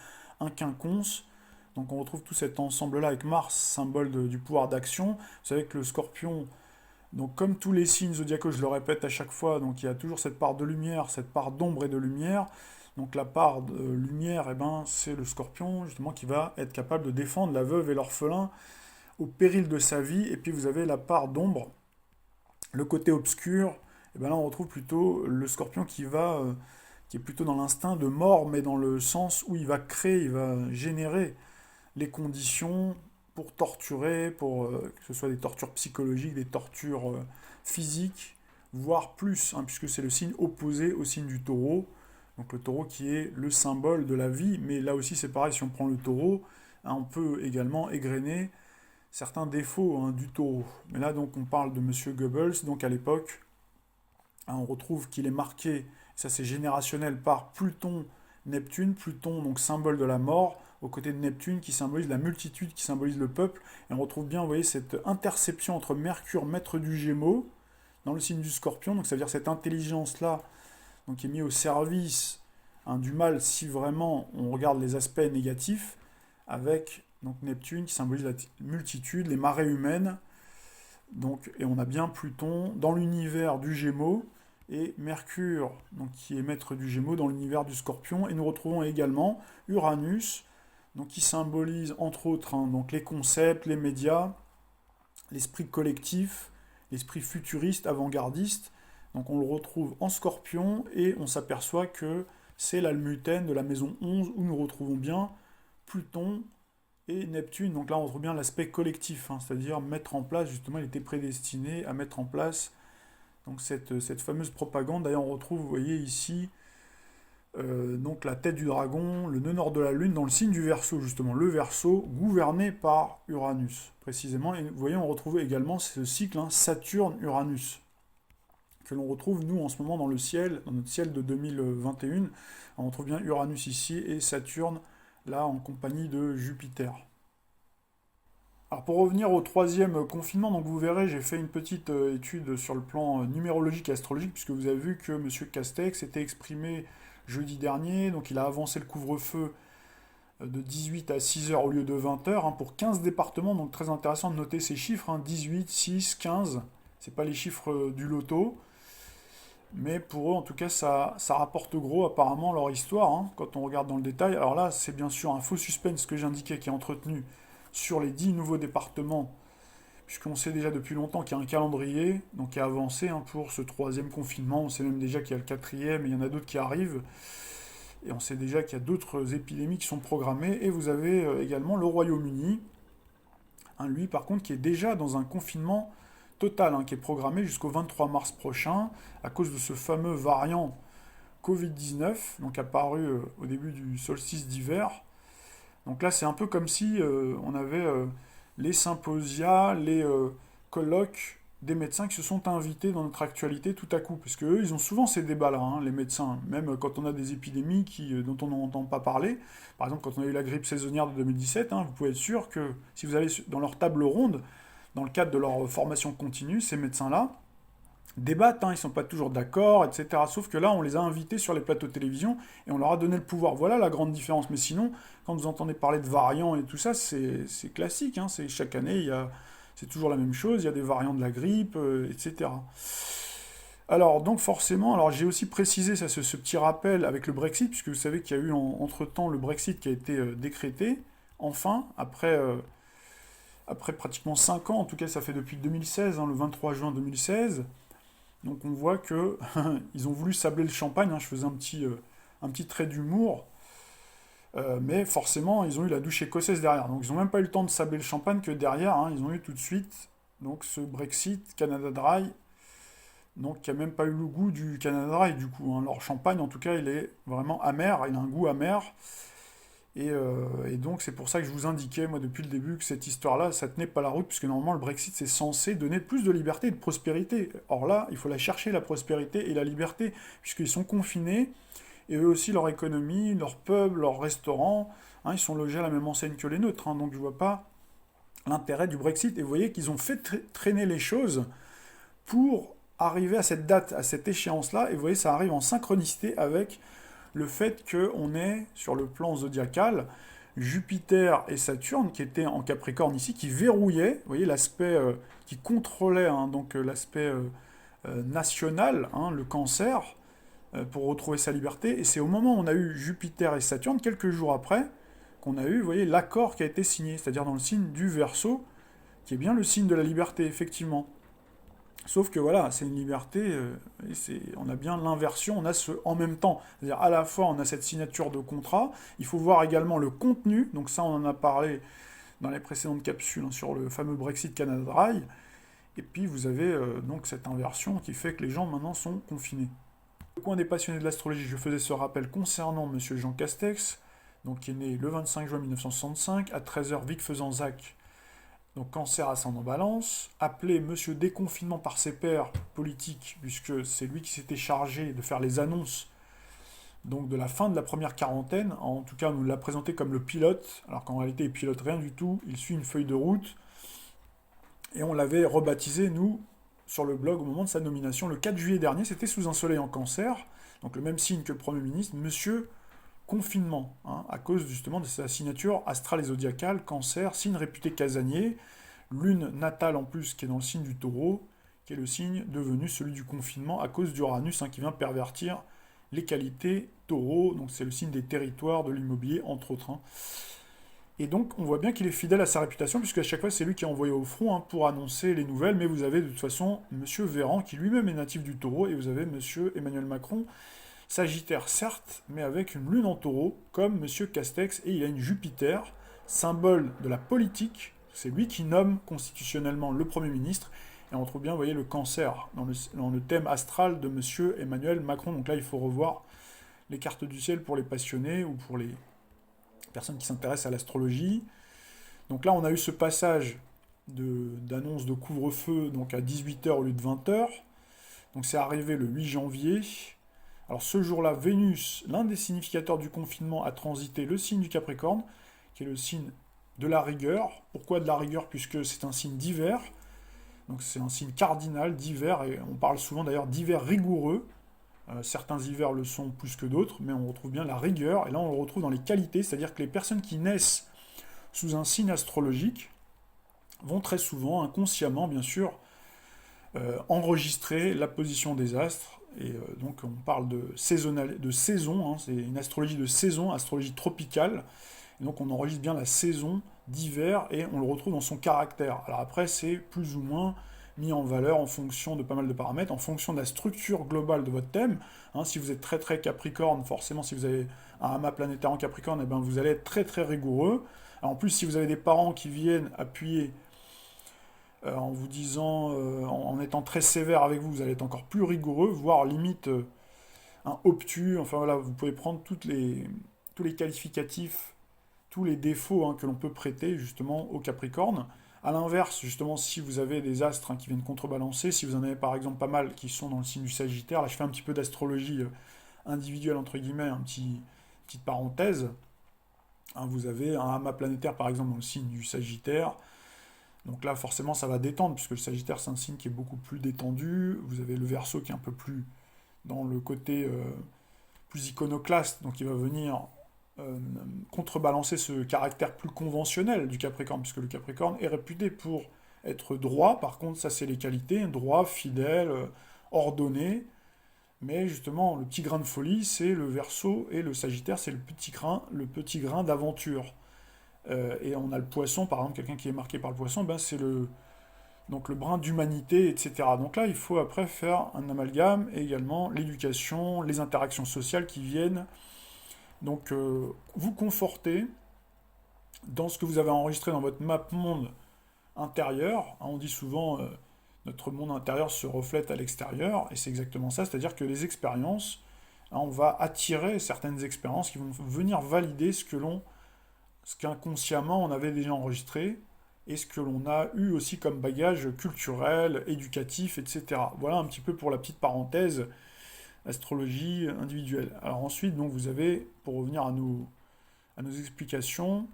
S5: un quinconce. Donc on retrouve tout cet ensemble-là avec Mars, symbole du pouvoir d'action. Vous savez que le Scorpion, donc comme tous les signes zodiacaux, je le répète à chaque fois, donc il y a toujours cette part de lumière, cette part d'ombre et de lumière. Donc la part de lumière, c'est le Scorpion, justement, qui va être capable de défendre la veuve et l'orphelin au péril de sa vie. Et puis vous avez la part d'ombre, le côté obscur. Et là on retrouve plutôt le Scorpion qui est plutôt dans l'instinct de mort, mais dans le sens où il va créer, il va générer les conditions pour torturer, pour que ce soit des tortures psychologiques, des tortures physiques, voire plus, hein, puisque c'est le signe opposé au signe du taureau. Donc le taureau qui est le symbole de la vie, mais là aussi c'est pareil, si on prend le taureau, hein, on peut également égrener certains défauts, hein, du taureau. Mais là donc on parle de Monsieur Goebbels, donc à l'époque, hein, on retrouve qu'il est marqué, ça c'est générationnel, par Pluton, Neptune, Pluton donc symbole de la mort, aux côtés de Neptune qui symbolise la multitude, qui symbolise le peuple, et on retrouve bien, vous voyez, cette interception entre Mercure, maître du Gémeaux, dans le signe du Scorpion, donc ça veut dire cette intelligence-là, donc qui est mise au service, hein, du mal si vraiment on regarde les aspects négatifs, avec donc Neptune qui symbolise la multitude, les marées humaines, donc, et on a bien Pluton dans l'univers du Gémeaux, et Mercure, donc, qui est maître du Gémeaux dans l'univers du Scorpion, et nous retrouvons également Uranus, donc, qui symbolise entre autres, hein, donc, les concepts, les médias, l'esprit collectif, l'esprit futuriste, avant-gardiste. Donc on le retrouve en Scorpion, et on s'aperçoit que c'est l'almutène de la maison 11, où nous retrouvons bien Pluton et Neptune. Donc là on retrouve bien l'aspect collectif, hein, c'est-à-dire mettre en place, justement il était prédestiné à mettre en place donc cette fameuse propagande. D'ailleurs on retrouve, vous voyez ici, donc la tête du dragon, le nœud nord de la lune dans le signe du Verseau, justement, le Verseau gouverné par Uranus, précisément. Et vous voyez, on retrouve également ce cycle, hein, Saturne-Uranus, que l'on retrouve, nous, en ce moment, dans le ciel, dans notre ciel de 2021. On retrouve bien Uranus ici, et Saturne, là, en compagnie de Jupiter. Alors, pour revenir au troisième confinement, donc vous verrez, j'ai fait une petite étude sur le plan numérologique et astrologique, puisque vous avez vu que M. Castex s'était exprimé jeudi dernier, donc il a avancé le couvre-feu de 18 à 6 heures au lieu de 20 heures, hein, pour 15 départements, donc très intéressant de noter ces chiffres, hein, 18, 6, 15, c'est pas les chiffres du loto, mais pour eux en tout cas ça rapporte gros apparemment leur histoire, hein, quand on regarde dans le détail. Alors là c'est bien sûr un faux suspense que j'indiquais qui est entretenu sur les 10 nouveaux départements, puisqu'on sait déjà depuis longtemps qu'il y a un calendrier donc qui a avancé, hein, pour ce troisième confinement. On sait même déjà qu'il y a le quatrième, et il y en a d'autres qui arrivent. Et on sait déjà qu'il y a d'autres épidémies qui sont programmées. Et vous avez également le Royaume-Uni, hein, lui par contre qui est déjà dans un confinement total, hein, qui est programmé jusqu'au 23 mars prochain, à cause de ce fameux variant Covid-19, donc apparu au début du solstice d'hiver. Donc là c'est un peu comme si on avait les symposia, les colloques des médecins qui se sont invités dans notre actualité tout à coup, parce que eux, ils ont souvent ces débats-là, hein, les médecins, même quand on a des épidémies dont on n'entend pas parler. Par exemple, quand on a eu la grippe saisonnière de 2017, hein, vous pouvez être sûr que si vous allez dans leur table ronde, dans le cadre de leur formation continue, ces médecins-là débattent, hein, ils ne sont pas toujours d'accord, etc. Sauf que là, on les a invités sur les plateaux de télévision et on leur a donné le pouvoir. Voilà la grande différence. Mais sinon, quand vous entendez parler de variants et tout ça, c'est classique, hein, chaque année, c'est toujours la même chose, il y a des variants de la grippe, etc. Alors, donc forcément, alors j'ai aussi précisé ça, ce petit rappel avec le Brexit, puisque vous savez qu'il y a eu entre-temps le Brexit qui a été décrété, enfin, après pratiquement 5 ans, en tout cas ça fait depuis 2016, hein, le 23 juin 2016, donc on voit que ils ont voulu sabler le champagne, hein, je faisais un petit trait d'humour, mais forcément, ils ont eu la douche écossaise derrière. Donc, ils n'ont même pas eu le temps de sabler le champagne que derrière, hein, ils ont eu tout de suite donc, ce Brexit, Canada Dry, donc qui n'a même pas eu le goût du Canada Dry, du coup. Hein. Leur champagne, en tout cas, il est vraiment amer, il a un goût amer. Et donc, c'est pour ça que je vous indiquais, moi, depuis le début, que cette histoire-là, ça tenait pas la route, puisque normalement, le Brexit, c'est censé donner plus de liberté et de prospérité. Or là, il faut la chercher, la prospérité et la liberté, puisqu'ils sont confinés. Et eux aussi, leur économie, leur pub, leurs restaurants, hein, ils sont logés à la même enseigne que les nôtres. Hein, donc je ne vois pas l'intérêt du Brexit. Et vous voyez qu'ils ont fait traîner les choses pour arriver à cette date, à cette échéance-là. Et vous voyez, ça arrive en synchronicité avec le fait qu'on est, sur le plan zodiacal, Jupiter et Saturne, qui étaient en Capricorne ici, qui verrouillaient, vous voyez, l'aspect qui contrôlait hein, donc l'aspect national, hein, le cancer, pour retrouver sa liberté. Et c'est au moment où on a eu Jupiter et Saturne, quelques jours après, qu'on a eu, vous voyez, l'accord qui a été signé, c'est-à-dire dans le signe du Verseau, qui est bien le signe de la liberté, effectivement. Sauf que voilà, c'est une liberté, on a bien l'inversion, on a ce en même temps. C'est-à-dire à la fois on a cette signature de contrat, il faut voir également le contenu, donc ça on en a parlé dans les précédentes capsules, hein, sur le fameux Brexit Canada Dry, et puis vous avez donc cette inversion qui fait que les gens maintenant sont confinés. Au coin des passionnés de l'astrologie, je faisais ce rappel concernant M. Jean Castex, donc qui est né le 25 juin 1965, à 13h, Vic Fezensac, donc cancer ascendant balance, appelé M. Déconfinement par ses pairs politiques, puisque c'est lui qui s'était chargé de faire les annonces donc de la fin de la première quarantaine. En tout cas, on nous l'a présenté comme le pilote, alors qu'en réalité, il pilote rien du tout, il suit une feuille de route, et on l'avait rebaptisé, nous, sur le blog au moment de sa nomination, le 4 juillet dernier, c'était sous un soleil en cancer, donc le même signe que le Premier ministre, Monsieur Confinement, hein, à cause justement de sa signature astrale et zodiacale, cancer, signe réputé casanier, lune natale en plus qui est dans le signe du taureau, qui est le signe devenu celui du confinement à cause d'Uranus, hein, qui vient pervertir les qualités taureau, donc c'est le signe des territoires, de l'immobilier, entre autres. Hein. Et donc, on voit bien qu'il est fidèle à sa réputation, puisqu'à chaque fois, c'est lui qui est envoyé au front hein, pour annoncer les nouvelles. Mais vous avez de toute façon M. Véran, qui lui-même est natif du taureau, et vous avez M. Emmanuel Macron, Sagittaire, certes, mais avec une lune en taureau, comme M. Castex, et il a une Jupiter, symbole de la politique. C'est lui qui nomme constitutionnellement le Premier ministre. Et on trouve bien, vous voyez, le cancer dans le thème astral de M. Emmanuel Macron. Donc là, il faut revoir les cartes du ciel pour les passionnés ou pour les personnes qui s'intéressent à l'astrologie. Donc là, on a eu ce passage d'annonce de couvre-feu donc à 18h au lieu de 20h. Donc c'est arrivé le 8 janvier. Alors ce jour-là, Vénus, l'un des significateurs du confinement, a transité le signe du Capricorne, qui est le signe de la rigueur. Pourquoi de la rigueur? Puisque c'est un signe d'hiver. Donc c'est un signe cardinal d'hiver, et on parle souvent d'ailleurs d'hiver rigoureux. Certains hivers le sont plus que d'autres, mais on retrouve bien la rigueur, et là on le retrouve dans les qualités, c'est-à-dire que les personnes qui naissent sous un signe astrologique vont très souvent, inconsciemment bien sûr, enregistrer la position des astres, et donc on parle de saison, hein, c'est une astrologie de saison, astrologie tropicale, et donc on enregistre bien la saison d'hiver, et on le retrouve dans son caractère. Alors après c'est plus ou moins mis en valeur en fonction de pas mal de paramètres, en fonction de la structure globale de votre thème. Hein, si vous êtes très très Capricorne, forcément si vous avez un amas planétaire en Capricorne, eh ben, vous allez être très très rigoureux. Alors, en plus, si vous avez des parents qui viennent appuyer en vous disant, en étant très sévère avec vous, vous allez être encore plus rigoureux, voire limite un obtus. Enfin voilà, vous pouvez prendre tous les qualificatifs, tous les défauts hein, que l'on peut prêter justement au Capricorne. À l'inverse, justement, si vous avez des astres hein, qui viennent contrebalancer, si vous en avez par exemple pas mal qui sont dans le signe du Sagittaire, là je fais un petit peu d'astrologie individuelle entre guillemets, petite parenthèse. Hein, vous avez un amas planétaire par exemple dans le signe du Sagittaire. Donc là, forcément, ça va détendre, puisque le Sagittaire, c'est un signe qui est beaucoup plus détendu. Vous avez le Verseau qui est un peu plus dans le côté plus iconoclaste, donc il va venir contrebalancer ce caractère plus conventionnel du Capricorne, puisque le Capricorne est réputé pour être droit. Par contre, ça, c'est les qualités, droit, fidèle, ordonné. Mais justement, le petit grain de folie, c'est le Verseau, et le Sagittaire, c'est le petit grain d'aventure. Et on a le Poisson, par exemple, quelqu'un qui est marqué par le Poisson, ben c'est donc le brin d'humanité, etc. Donc là, il faut après faire un amalgame, et également l'éducation, les interactions sociales qui viennent donc vous conforter dans ce que vous avez enregistré dans votre map monde intérieur. Hein, on dit souvent notre monde intérieur se reflète à l'extérieur, et c'est exactement ça, c'est-à-dire que les expériences, hein, on va attirer certaines expériences qui vont venir valider ce qu'inconsciemment on avait déjà enregistré, et ce que l'on a eu aussi comme bagage culturel, éducatif, etc. Voilà un petit peu pour la petite parenthèse, astrologie individuelle. Alors ensuite, donc, vous avez, pour revenir à nos explications,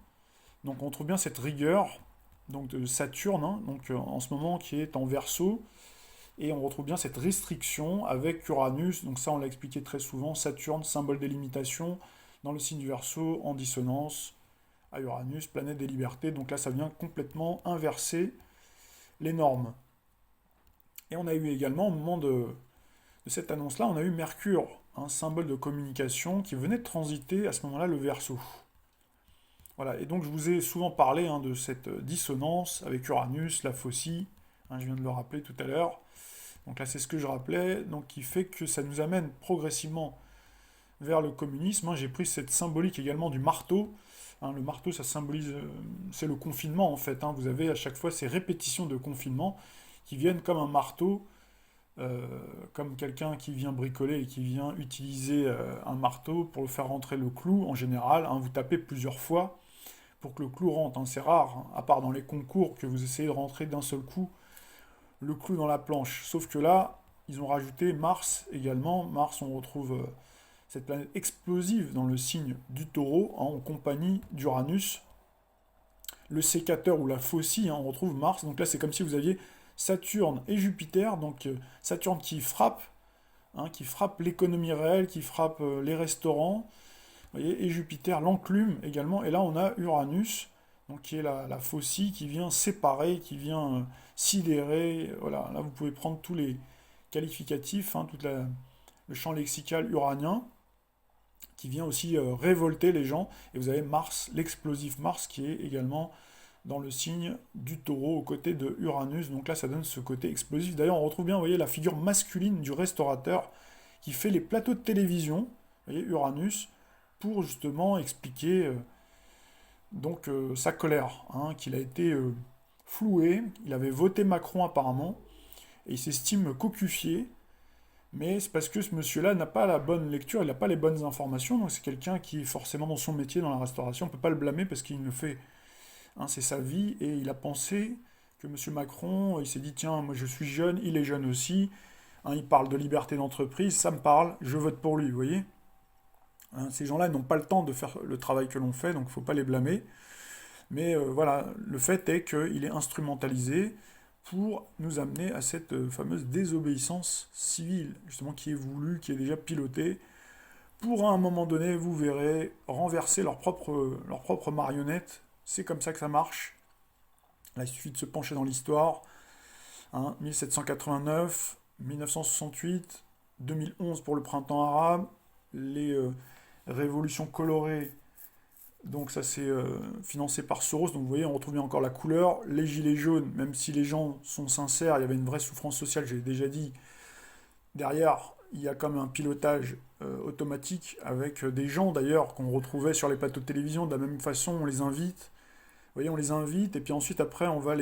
S5: donc on trouve bien cette rigueur donc de Saturne, hein, donc en ce moment qui est en Verseau, et on retrouve bien cette restriction avec Uranus, donc ça on l'a expliqué très souvent, Saturne, symbole des limitations, dans le signe du Verseau, en dissonance à Uranus, planète des libertés, donc là ça vient complètement inverser les normes. Et on a eu également, au moment de cette annonce-là, on a eu Mercure, un symbole de communication qui venait de transiter à ce moment-là le Verseau. Voilà, et donc je vous ai souvent parlé hein, de cette dissonance avec Uranus, la Faucille, hein, je viens de le rappeler tout à l'heure. Donc là c'est ce que je rappelais, donc qui fait que ça nous amène progressivement vers le communisme. Hein. J'ai pris cette symbolique également du marteau. Hein, le marteau, ça symbolise, c'est le confinement en fait. Hein. Vous avez à chaque fois ces répétitions de confinement qui viennent comme un marteau, comme quelqu'un qui vient bricoler et qui vient utiliser un marteau pour faire rentrer le clou en général. Hein. Vous tapez plusieurs fois pour que le clou rentre. Hein. C'est rare, hein, à part dans les concours, que vous essayez de rentrer d'un seul coup le clou dans la planche. Sauf que là, ils ont rajouté Mars également. Mars, on retrouve cette planète explosive dans le signe du Taureau, hein, en compagnie d'Uranus. Le sécateur ou la faucille, hein, on retrouve Mars. Donc là, c'est comme si vous aviez Saturne et Jupiter. Donc Saturne qui frappe l'économie réelle, qui frappe les restaurants. Vous voyez, et Jupiter, l'enclume également. Et là, on a Uranus, donc, qui est la faucille, qui vient séparer, qui vient sidérer. Voilà, là, vous pouvez prendre tous les qualificatifs, hein, le champ lexical uranien, qui vient aussi révolter les gens. Et vous avez Mars, l'explosif Mars, qui est également dans le signe du Taureau, aux côtés de Uranus. Donc là, ça donne ce côté explosif. D'ailleurs, on retrouve bien, vous voyez, la figure masculine du restaurateur, qui fait les plateaux de télévision, vous voyez, Uranus, pour justement expliquer sa colère, hein, qu'il a été floué, il avait voté Macron apparemment, et il s'estime cocufié, mais c'est parce que ce monsieur-là n'a pas la bonne lecture, il n'a pas les bonnes informations, donc c'est quelqu'un qui, forcément dans son métier, dans la restauration, on ne peut pas le blâmer parce qu'il le fait, hein, c'est sa vie, et il a pensé que monsieur Macron, il s'est dit, tiens, moi je suis jeune, il est jeune aussi, hein, il parle de liberté d'entreprise, ça me parle, je vote pour lui, vous voyez. Hein, ces gens-là n'ont pas le temps de faire le travail que l'on fait, donc il ne faut pas les blâmer. Mais voilà, le fait est qu'il est instrumentalisé pour nous amener à cette fameuse désobéissance civile, justement, qui est voulue, qui est déjà pilotée, pour à un moment donné, vous verrez, renverser leur propre marionnette. C'est comme ça que ça marche. Là, il suffit de se pencher dans l'histoire. Hein, 1789, 1968, 2011 pour le printemps arabe, les révolutions colorées Donc ça c'est financé par Soros, donc vous voyez on retrouve bien encore la couleur. Les gilets jaunes, même si les gens sont sincères, il y avait une vraie souffrance sociale, j'ai déjà dit, derrière il y a comme un pilotage automatique avec des gens d'ailleurs qu'on retrouvait sur les plateaux de télévision, de la même façon on les invite. Vous voyez on les invite et puis ensuite après on va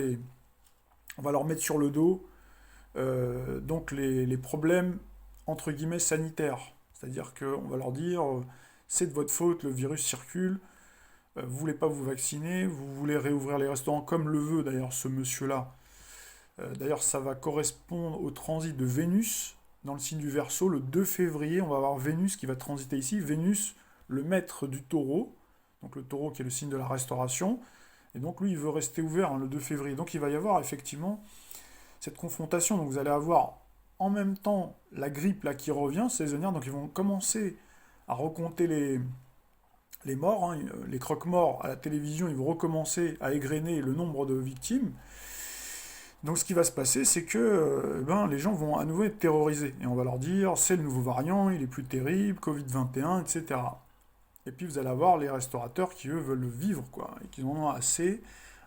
S5: leur mettre sur le dos donc les problèmes entre guillemets sanitaires. C'est-à-dire qu'on va leur dire c'est de votre faute, le virus circule, vous voulez pas vous vacciner, vous voulez réouvrir les restaurants comme le veut d'ailleurs ce monsieur-là. D'ailleurs, ça va correspondre au transit de Vénus dans le signe du Verseau. Le 2 février, on va avoir Vénus qui va transiter ici. Vénus, le maître du taureau, donc le taureau qui est le signe de la restauration. Et donc lui, il veut rester ouvert le 2 février. Donc il va y avoir effectivement cette confrontation. Donc vous allez avoir en même temps la grippe là qui revient, saisonnière. Donc ils vont commencer à recompter les morts, hein, les croque-morts à la télévision, ils vont recommencer à égrener le nombre de victimes. Donc ce qui va se passer, c'est que les gens vont à nouveau être terrorisés. Et on va leur dire, c'est le nouveau variant, il est plus terrible, Covid-21, etc. Et puis vous allez avoir les restaurateurs qui, eux, veulent le vivre, quoi. Et qui en ont assez.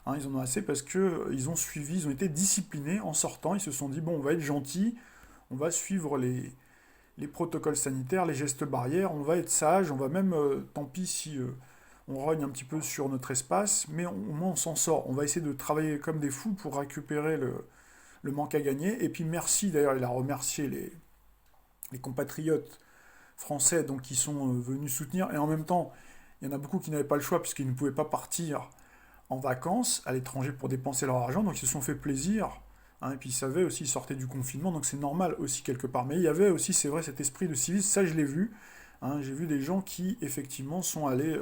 S5: Hein, ils en ont assez parce qu'ils ont suivi, ils ont été disciplinés en sortant. Ils se sont dit, bon, on va être gentils, on va suivre les protocoles sanitaires, les gestes barrières, on va être sage, on va même, tant pis si on rogne un petit peu sur notre espace, mais au moins on s'en sort. On va essayer de travailler comme des fous pour récupérer le manque à gagner. Et puis merci, d'ailleurs, il a remercié les compatriotes français donc, qui sont venus soutenir. Et en même temps, il y en a beaucoup qui n'avaient pas le choix puisqu'ils ne pouvaient pas partir en vacances à l'étranger pour dépenser leur argent, donc ils se sont fait plaisir. Hein, et puis ils savaient aussi, ils sortaient du confinement, donc c'est normal aussi quelque part. Mais il y avait aussi, c'est vrai, cet esprit de civisme, ça je l'ai vu. Hein, j'ai vu des gens qui, effectivement, sont allés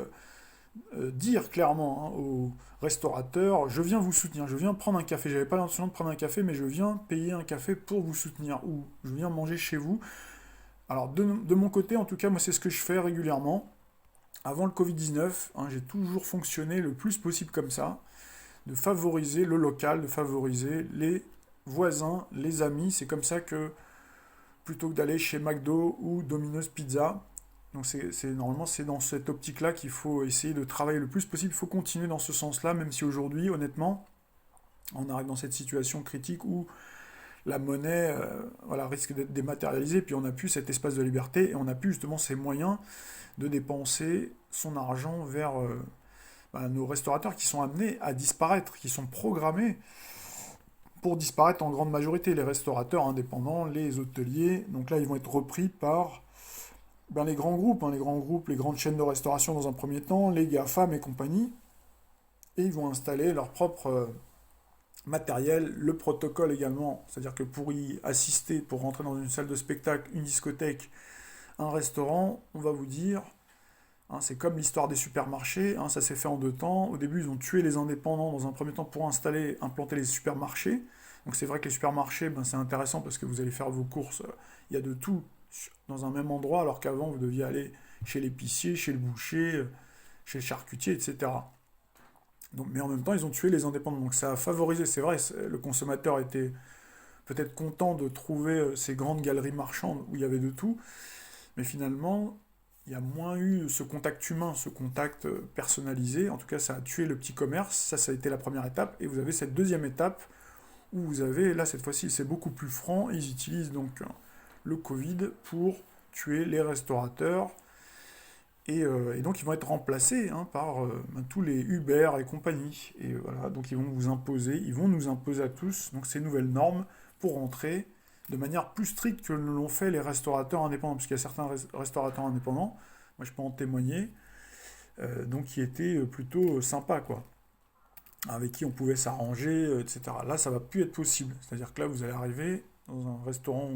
S5: dire clairement aux restaurateurs, je viens vous soutenir, je viens prendre un café, j'avais pas l'intention de prendre un café, mais je viens payer un café pour vous soutenir, ou je viens manger chez vous. Alors de mon côté, en tout cas, moi c'est ce que je fais régulièrement. Avant le Covid-19, hein, j'ai toujours fonctionné le plus possible comme ça, de favoriser le local, de favoriser les voisins, les amis. C'est comme ça que, plutôt que d'aller chez McDo ou Domino's Pizza, donc normalement c'est dans cette optique-là qu'il faut essayer de travailler le plus possible. Il faut continuer dans ce sens-là, même si aujourd'hui, honnêtement, on arrive dans cette situation critique où la monnaie risque d'être dématérialisée, puis on n'a plus cet espace de liberté, et on n'a plus justement ces moyens de dépenser son argent vers nos restaurateurs qui sont amenés à disparaître, qui sont programmés pour disparaître en grande majorité. Les restaurateurs indépendants, les hôteliers, donc là ils vont être repris par les grands groupes, les grandes chaînes de restauration dans un premier temps, les GAFAM et compagnie, et ils vont installer leur propre matériel, le protocole également, c'est-à-dire que pour y assister, pour rentrer dans une salle de spectacle, une discothèque, un restaurant, on va vous dire, hein, c'est comme l'histoire des supermarchés, hein, ça s'est fait en 2 temps. Au début, ils ont tué les indépendants dans un premier temps pour implanter les supermarchés. Donc c'est vrai que les supermarchés, c'est intéressant parce que vous allez faire vos courses, il y a de tout dans un même endroit, alors qu'avant, vous deviez aller chez l'épicier, chez le boucher, chez le charcutier, etc. Donc, mais en même temps, ils ont tué les indépendants. Donc ça a favorisé, c'est vrai, le consommateur était peut-être content de trouver ces grandes galeries marchandes où il y avait de tout, mais finalement, il y a moins eu ce contact humain, ce contact personnalisé. En tout cas, ça a tué le petit commerce. Ça a été la première étape. Et vous avez cette deuxième étape où vous avez, là, cette fois-ci, c'est beaucoup plus franc. Ils utilisent donc le Covid pour tuer les restaurateurs. Et donc, ils vont être remplacés par tous les Uber et compagnie. Et voilà, donc ils vont nous imposer à tous donc ces nouvelles normes pour rentrer de manière plus stricte que l'ont fait les restaurateurs indépendants, puisqu'il y a certains restaurateurs indépendants, moi je peux en témoigner, donc qui étaient plutôt sympas, quoi, avec qui on pouvait s'arranger, etc. Là, ça va plus être possible. C'est-à-dire que là, vous allez arriver dans un restaurant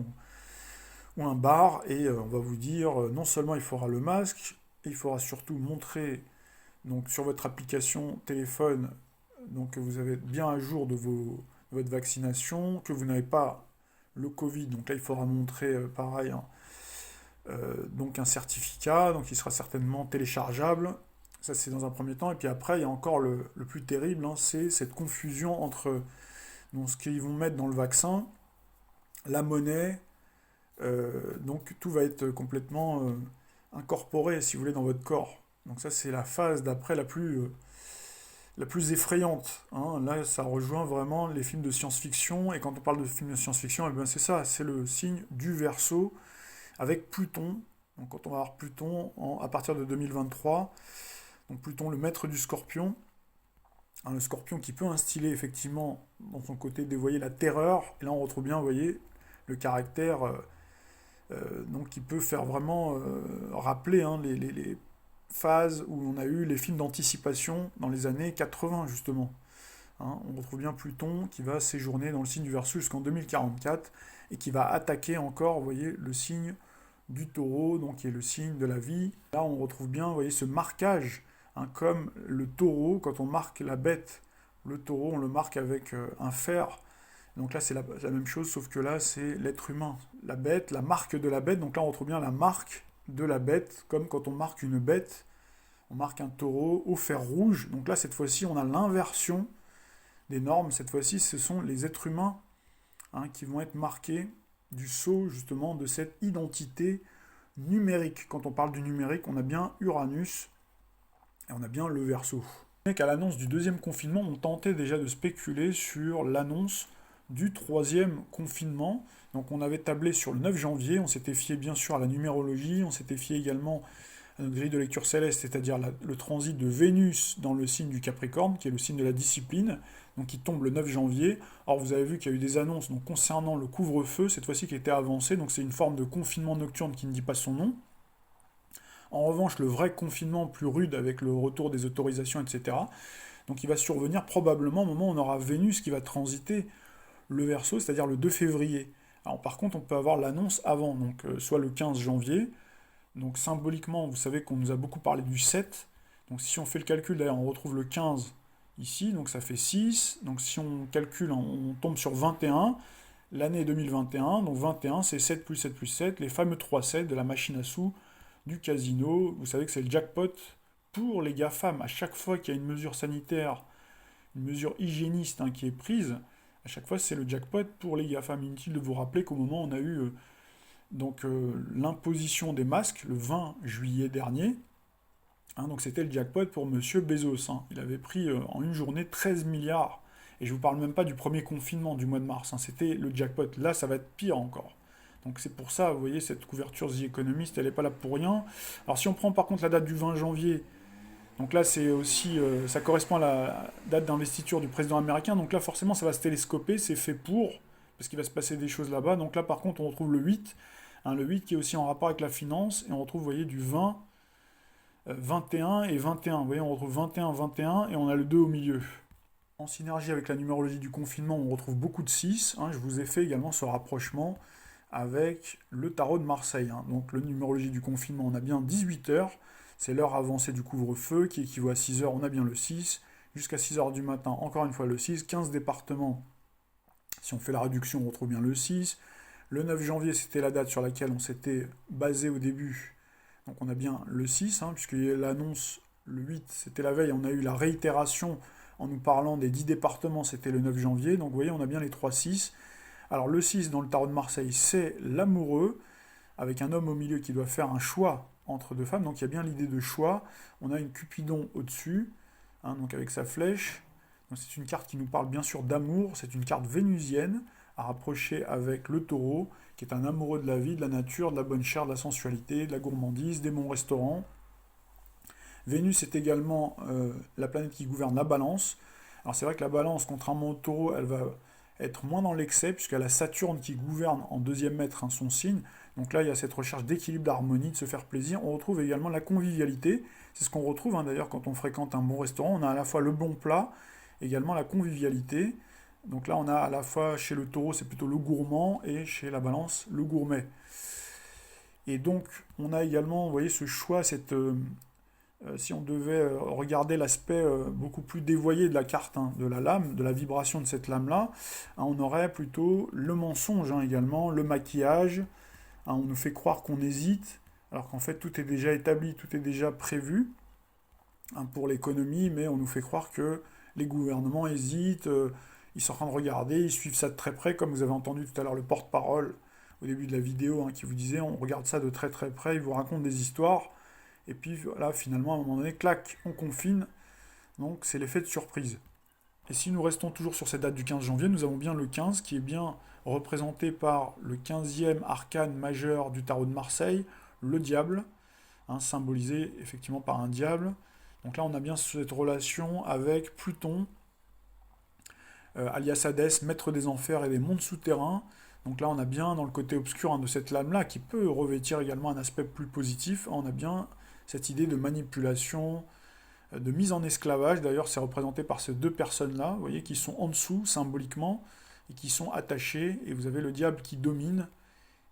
S5: ou un bar, et on va vous dire, non seulement il faudra le masque, il faudra surtout montrer donc, sur votre application téléphone donc, que vous avez bien à jour de votre vaccination, que vous n'avez pas le Covid, donc là il faudra montrer pareil, donc un certificat, donc il sera certainement téléchargeable, ça c'est dans un premier temps, et puis après il y a encore le plus terrible, c'est cette confusion entre donc, ce qu'ils vont mettre dans le vaccin, la monnaie, donc tout va être complètement incorporé, si vous voulez, dans votre corps. Donc ça, c'est la phase d'après la plus effrayante, hein. Là, ça rejoint vraiment les films de science-fiction, et quand on parle de films de science-fiction, eh bien c'est ça, c'est le signe du Verseau, avec Pluton. Donc quand on va avoir Pluton à partir de 2023, donc Pluton, le maître du Scorpion, hein, le Scorpion qui peut instiller effectivement dans son côté dévoyé la terreur, et là on retrouve bien, vous voyez, le caractère donc qui peut faire vraiment rappeler, hein, les phases où on a eu les films d'anticipation dans les années 80 justement. Hein, on retrouve bien Pluton qui va séjourner dans le signe du Verseau jusqu'en 2044 et qui va attaquer encore, vous voyez, le signe du Taureau, donc qui est le signe de la vie. Là on retrouve bien, vous voyez, ce marquage, hein, comme le Taureau, quand on marque la bête, le Taureau on le marque avec un fer. Donc là, c'est la même chose, sauf que là, c'est l'être humain. La bête, la marque de la bête. Donc là, on retrouve bien la marque de la bête, comme quand on marque une bête, on marque un taureau au fer rouge. Donc là, cette fois-ci, on a l'inversion des normes. Cette fois-ci, ce sont les êtres humains, hein, qui vont être marqués du sceau, justement, de cette identité numérique. Quand on parle du numérique, on a bien Uranus et on a bien le Verseau. À l'annonce du deuxième confinement, on tentait déjà de spéculer sur l'annonce du troisième confinement. Donc on avait tablé sur le 9 janvier, on s'était fié bien sûr à la numérologie, on s'était fié également à notre grille de lecture céleste, c'est-à-dire le transit de Vénus dans le signe du Capricorne, qui est le signe de la discipline, donc qui tombe le 9 janvier. Or vous avez vu qu'il y a eu des annonces donc, concernant le couvre-feu, cette fois-ci qui était avancé, donc c'est une forme de confinement nocturne qui ne dit pas son nom. En revanche, le vrai confinement plus rude avec le retour des autorisations, etc., donc il va survenir probablement au moment où on aura Vénus qui va transiter le Verseau, c'est-à-dire le 2 février. Alors par contre, on peut avoir l'annonce avant, donc soit le 15 janvier. Donc symboliquement, vous savez qu'on nous a beaucoup parlé du 7. Donc si on fait le calcul, d'ailleurs, on retrouve le 15 ici, donc ça fait 6. Donc si on calcule, on tombe sur 21, l'année 2021. Donc 21, c'est 7 plus 7 plus 7, les fameux 3-7 de la machine à sous du casino. Vous savez que c'est le jackpot pour les GAFAM. À chaque fois qu'il y a une mesure sanitaire, une mesure hygiéniste, hein, qui est prise, à chaque fois, c'est le jackpot pour les GAFAM. Inutile de vous rappeler qu'au moment où on a eu l'imposition des masques, le 20 juillet dernier, hein, donc c'était le jackpot pour Monsieur Bezos. Hein. Il avait pris en une journée 13 milliards. Et je ne vous parle même pas du premier confinement du mois de mars. Hein. C'était le jackpot. Là, ça va être pire encore. Donc c'est pour ça, vous voyez, cette couverture The Economist, elle n'est pas là pour rien. Alors si on prend par contre la date du 20 janvier, donc là, c'est aussi, ça correspond à la date d'investiture du président américain. Donc là, forcément, ça va se télescoper. C'est fait pour, parce qu'il va se passer des choses là-bas. Donc là, par contre, on retrouve le 8. Hein, le 8 qui est aussi en rapport avec la finance. Et on retrouve, vous voyez, du 20, 21 et 21. Vous voyez, on retrouve 21, 21 et on a le 2 au milieu. En synergie avec la numérologie du confinement, on retrouve beaucoup de 6. Hein, je vous ai fait également ce rapprochement avec le tarot de Marseille. Hein. Donc, la numérologie du confinement, on a bien 18 heures. C'est l'heure avancée du couvre-feu qui équivaut à 6 heures, on a bien le 6. Jusqu'à 6 heures du matin, encore une fois le 6. 15 départements, si on fait la réduction, on retrouve bien le 6. Le 9 janvier, c'était la date sur laquelle on s'était basé au début. Donc on a bien le 6, hein, puisque l'annonce, le 8, c'était la veille. On a eu la réitération en nous parlant des 10 départements, c'était le 9 janvier. Donc vous voyez, on a bien les 3-6. Alors le 6 dans le tarot de Marseille, c'est l'amoureux, avec un homme au milieu qui doit faire un choix entre deux femmes, donc il y a bien l'idée de choix. On a une Cupidon au-dessus, hein, donc avec sa flèche. C'est une carte qui nous parle bien sûr d'amour, c'est une carte vénusienne, à rapprocher avec le taureau, qui est un amoureux de la vie, de la nature, de la bonne chair, de la sensualité, de la gourmandise, des bons restaurants. Vénus est également la planète qui gouverne la balance. Alors c'est vrai que la balance, contrairement au taureau, elle va être moins dans l'excès, puisqu'elle a Saturne qui gouverne en deuxième maître, hein, son signe. Donc là, il y a cette recherche d'équilibre, d'harmonie, de se faire plaisir. On retrouve également la convivialité. C'est ce qu'on retrouve, hein, d'ailleurs, quand on fréquente un bon restaurant. On a à la fois le bon plat, également la convivialité. Donc là, on a à la fois, chez le taureau, c'est plutôt le gourmand, et chez la balance, le gourmet. Et donc, on a également, vous voyez, ce choix, si on devait regarder l'aspect beaucoup plus dévoyé de la carte, hein, de la lame, de la vibration de cette lame-là, hein, on aurait plutôt le mensonge, hein, également, le maquillage. Hein, on nous fait croire qu'on hésite, alors qu'en fait tout est déjà établi, tout est déjà prévu, hein, pour l'économie, mais on nous fait croire que les gouvernements hésitent, ils sont en train de regarder, ils suivent ça de très près, comme vous avez entendu tout à l'heure le porte-parole au début de la vidéo, hein, qui vous disait on regarde ça de très très près, il vous raconte des histoires, Et puis là, finalement, à un moment donné, clac, on confine. Donc c'est l'effet de surprise. Et si nous restons toujours sur cette date du 15 janvier, nous avons bien le 15 qui est bien représenté par le 15e arcane majeur du tarot de Marseille, le diable, symbolisé effectivement par un diable. Donc là, on a bien cette relation avec Pluton, alias Hadès, maître des enfers et des mondes souterrains. Donc là, on a bien dans le côté obscur de cette lame-là, qui peut revêtir également un aspect plus positif, on a bien cette idée de manipulation, de mise en esclavage. D'ailleurs, c'est représenté par ces deux personnes-là, vous voyez, qui sont en dessous symboliquement, et qui sont attachées, et vous avez le diable qui domine.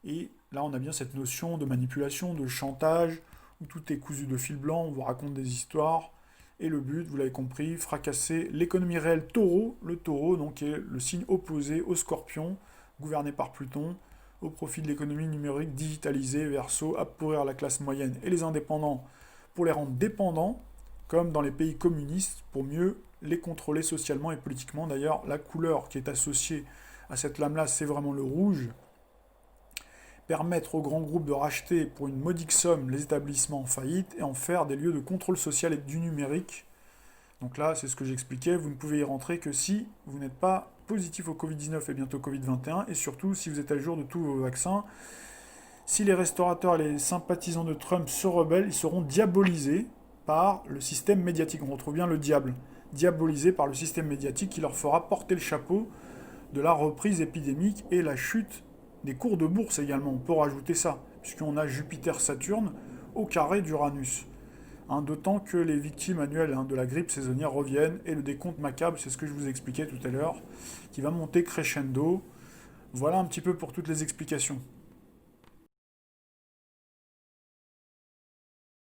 S5: Et là, on a bien cette notion de manipulation, de chantage, où tout est cousu de fil blanc, on vous raconte des histoires, et le but, vous l'avez compris, fracasser l'économie réelle taureau, le taureau, donc, est le signe opposé au scorpion, gouverné par Pluton, au profit de l'économie numérique digitalisée, verso, appauvrir la classe moyenne et les indépendants pour les rendre dépendants, comme dans les pays communistes, pour mieux les contrôler socialement et politiquement. D'ailleurs, la couleur qui est associée à cette lame-là, c'est vraiment le rouge. Permettre aux grands groupes de racheter pour une modique somme les établissements en faillite et en faire des lieux de contrôle social et du numérique. Donc là, c'est ce que j'expliquais, vous ne pouvez y rentrer que si vous n'êtes pas positif au Covid-19 et bientôt Covid-21, et surtout si vous êtes à jour de tous vos vaccins. Si les restaurateurs et les sympathisants de Trump se rebellent, ils seront diabolisés par le système médiatique. On retrouve bien le diable, diabolisé par le système médiatique qui leur fera porter le chapeau de la reprise épidémique et la chute des cours de bourse également. On peut rajouter ça, puisqu'on a Jupiter-Saturne au carré d'Uranus. D'autant que les victimes annuelles de la grippe saisonnière reviennent, et le décompte macabre, c'est ce que je vous expliquais tout à l'heure, qui va monter crescendo. Voilà un petit peu pour toutes les explications.